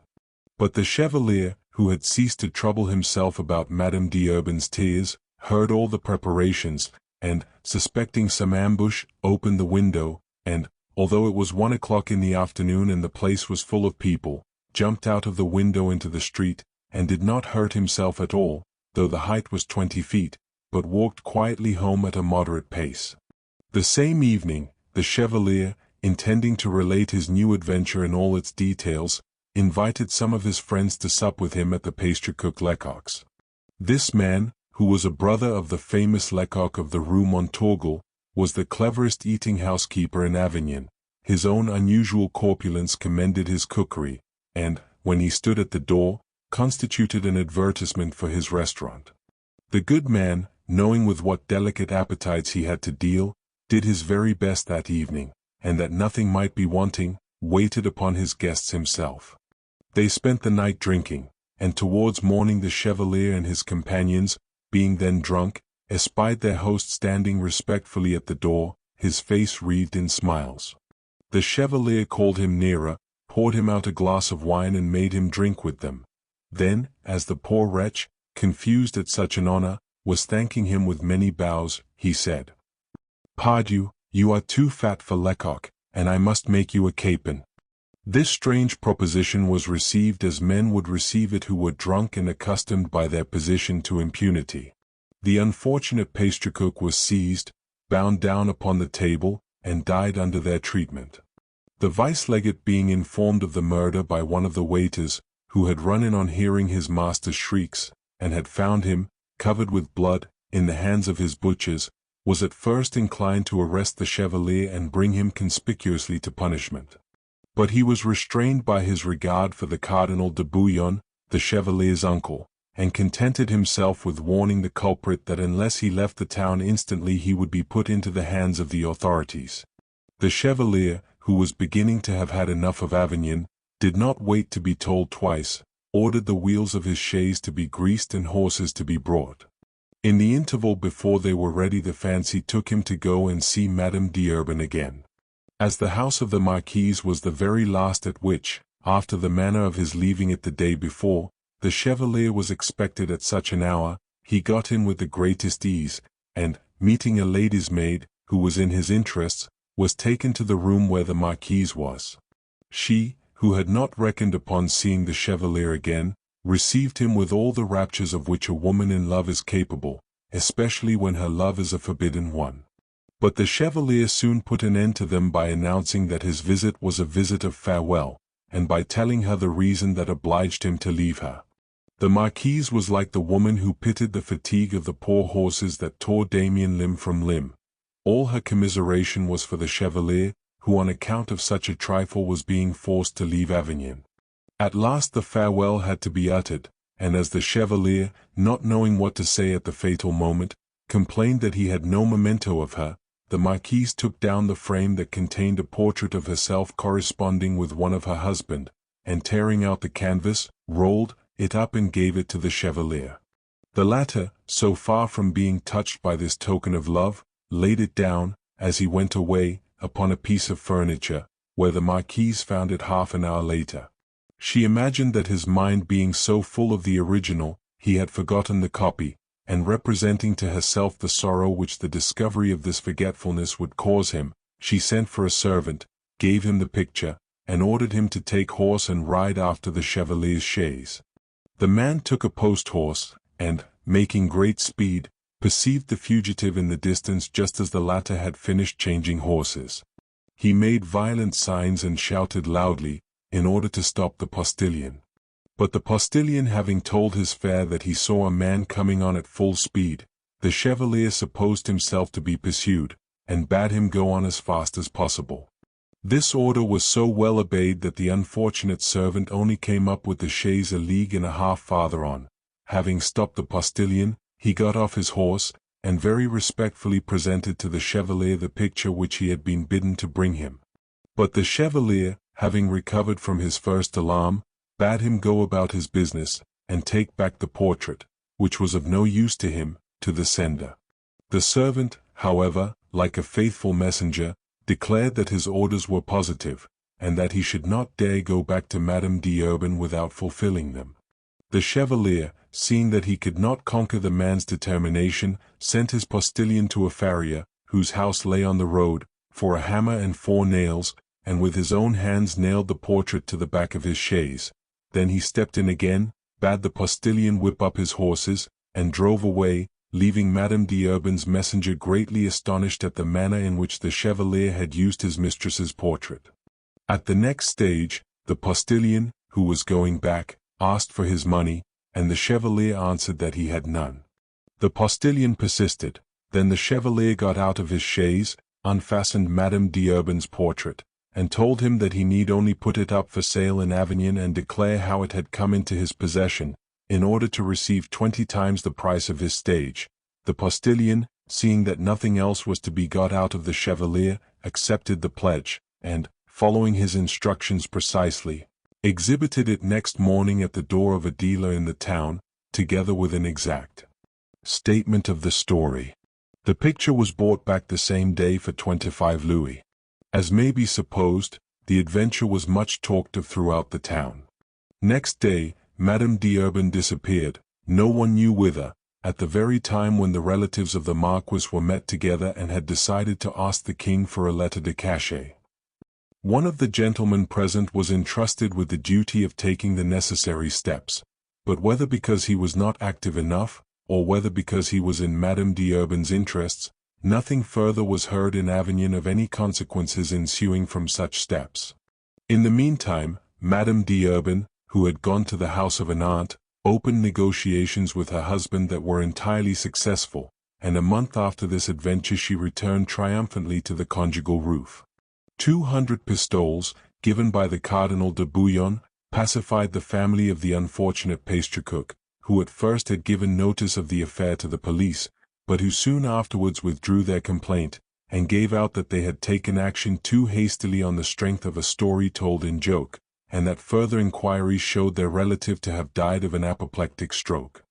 But the Chevalier, who had ceased to trouble himself about Madame d'Urban's tears, heard all the preparations, and, suspecting some ambush, opened the window, and, although it was 1 o'clock in the afternoon and the place was full of people, jumped out of the window into the street, and did not hurt himself at all, though the height was 20 feet, but walked quietly home at a moderate pace. The same evening, the Chevalier, intending to relate his new adventure in all its details, invited some of his friends to sup with him at the pastry-cook Lecoq's. This man, who was a brother of the famous Lecoq of the Rue Montorgueil, was the cleverest eating-house keeper in Avignon. His own unusual corpulence commended his cookery, and, when he stood at the door, constituted an advertisement for his restaurant. The good man, knowing with what delicate appetites he had to deal, did his very best that evening, and that nothing might be wanting, waited upon his guests himself. They spent the night drinking, and towards morning the Chevalier and his companions, being then drunk, espied their host standing respectfully at the door, his face wreathed in smiles. The Chevalier called him nearer, poured him out a glass of wine and made him drink with them. Then, as the poor wretch, confused at such an honor, was thanking him with many bows, he said, "Pardieu, you are too fat for Lecoq, and I must make you a capon." This strange proposition was received as men would receive it who were drunk and accustomed by their position to impunity. The unfortunate pastry-cook was seized, bound down upon the table, and died under their treatment. The vice-legate being informed of the murder by one of the waiters, who had run in on hearing his master's shrieks, and had found him, covered with blood, in the hands of his butchers, was at first inclined to arrest the Chevalier and bring him conspicuously to punishment. But he was restrained by his regard for the Cardinal de Bouillon, the Chevalier's uncle, and contented himself with warning the culprit that unless he left the town instantly he would be put into the hands of the authorities. The Chevalier, who was beginning to have had enough of Avignon, did not wait to be told twice, ordered the wheels of his chaise to be greased and horses to be brought. In the interval before they were ready the fancy took him to go and see Madame d'Urban again. As the house of the Marquise was the very last at which, after the manner of his leaving it the day before, the Chevalier was expected at such an hour, he got in with the greatest ease, and, meeting a lady's maid, who was in his interests, was taken to the room where the Marquise was. She, who had not reckoned upon seeing the Chevalier again, received him with all the raptures of which a woman in love is capable, especially when her love is a forbidden one. But the Chevalier soon put an end to them by announcing that his visit was a visit of farewell, and by telling her the reason that obliged him to leave her. The Marquise was like the woman who pitied the fatigue of the poor horses that tore Damien limb from limb. All her commiseration was for the Chevalier, who on account of such a trifle was being forced to leave Avignon. At last the farewell had to be uttered, and as the Chevalier, not knowing what to say at the fatal moment, complained that he had no memento of her, the Marquise took down the frame that contained a portrait of herself corresponding with one of her husband, and tearing out the canvas, rolled it up and gave it to the Chevalier. The latter, so far from being touched by this token of love, laid it down, as he went away, upon a piece of furniture, where the Marquise found it half an hour later. She imagined that his mind being so full of the original, he had forgotten the copy, and representing to herself the sorrow which the discovery of this forgetfulness would cause him, she sent for a servant, gave him the picture, and ordered him to take horse and ride after the Chevalier's chaise. The man took a post-horse, and, making great speed, perceived the fugitive in the distance just as the latter had finished changing horses. He made violent signs and shouted loudly, in order to stop the postilion. But the postilion having told his fare that he saw a man coming on at full speed, the Chevalier supposed himself to be pursued, and bade him go on as fast as possible. This order was so well obeyed that the unfortunate servant only came up with the chaise a league and a half farther on. Having stopped the postilion, he got off his horse, and very respectfully presented to the Chevalier the picture which he had been bidden to bring him. But the Chevalier, having recovered from his first alarm, bade him go about his business, and take back the portrait, which was of no use to him, to the sender. The servant, however, like a faithful messenger, declared that his orders were positive, and that he should not dare go back to Madame d'Urban without fulfilling them. The Chevalier, seeing that he could not conquer the man's determination, sent his postilion to a farrier, whose house lay on the road, for a hammer and 4 nails, and with his own hands nailed the portrait to the back of his chaise. Then he stepped in again, bade the postilion whip up his horses, and drove away, leaving Madame d'Urban's messenger greatly astonished at the manner in which the Chevalier had used his mistress's portrait. At the next stage, the postilion, who was going back, asked for his money, and the Chevalier answered that he had none. The postilion persisted. Then the Chevalier got out of his chaise, unfastened Madame d'Urban's portrait, and told him that he need only put it up for sale in Avignon and declare how it had come into his possession, in order to receive 20 times the price of his stage. The postilion, seeing that nothing else was to be got out of the Chevalier, accepted the pledge, and, following his instructions precisely, exhibited it next morning at the door of a dealer in the town, together with an exact statement of the story. The picture was bought back the same day for 25 louis. As may be supposed, the adventure was much talked of throughout the town. Next day, Madame d'Urban disappeared, no one knew whither, at the very time when the relatives of the Marquis were met together and had decided to ask the king for a lettre de cachet. One of the gentlemen present was entrusted with the duty of taking the necessary steps, but whether because he was not active enough, or whether because he was in Madame d'Urban's interests, nothing further was heard in Avignon of any consequences ensuing from such steps. In the meantime, Madame d'Urban, who had gone to the house of an aunt, opened negotiations with her husband that were entirely successful, and a month after this adventure she returned triumphantly to the conjugal roof. 200 pistoles, given by the Cardinal de Bouillon, pacified the family of the unfortunate pastry cook, who at first had given notice of the affair to the police, but who soon afterwards withdrew their complaint, and gave out that they had taken action too hastily on the strength of a story told in joke, and that further inquiries showed their relative to have died of an apoplectic stroke.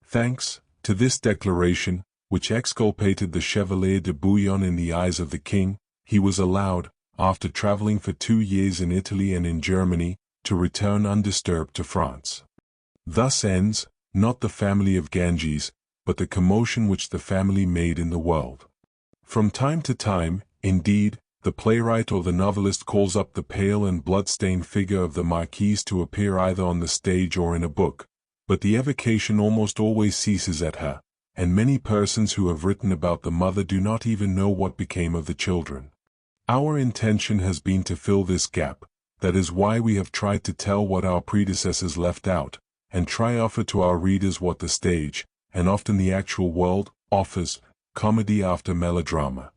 Thanks to this declaration, which exculpated the Chevalier de Bouillon in the eyes of the king, he was allowed, after traveling for 2 years in Italy and in Germany, to return undisturbed to France. Thus ends, not the family of Ganges, but the commotion which the family made in the world. From time to time, indeed, the playwright or the novelist calls up the pale and blood-stained figure of the Marquise to appear either on the stage or in a book, but the evocation almost always ceases at her, and many persons who have written about the mother do not even know what became of the children. Our intention has been to fill this gap. That is why we have tried to tell what our predecessors left out, and try offer to our readers what the stage, and often the actual world, offers, comedy after melodrama.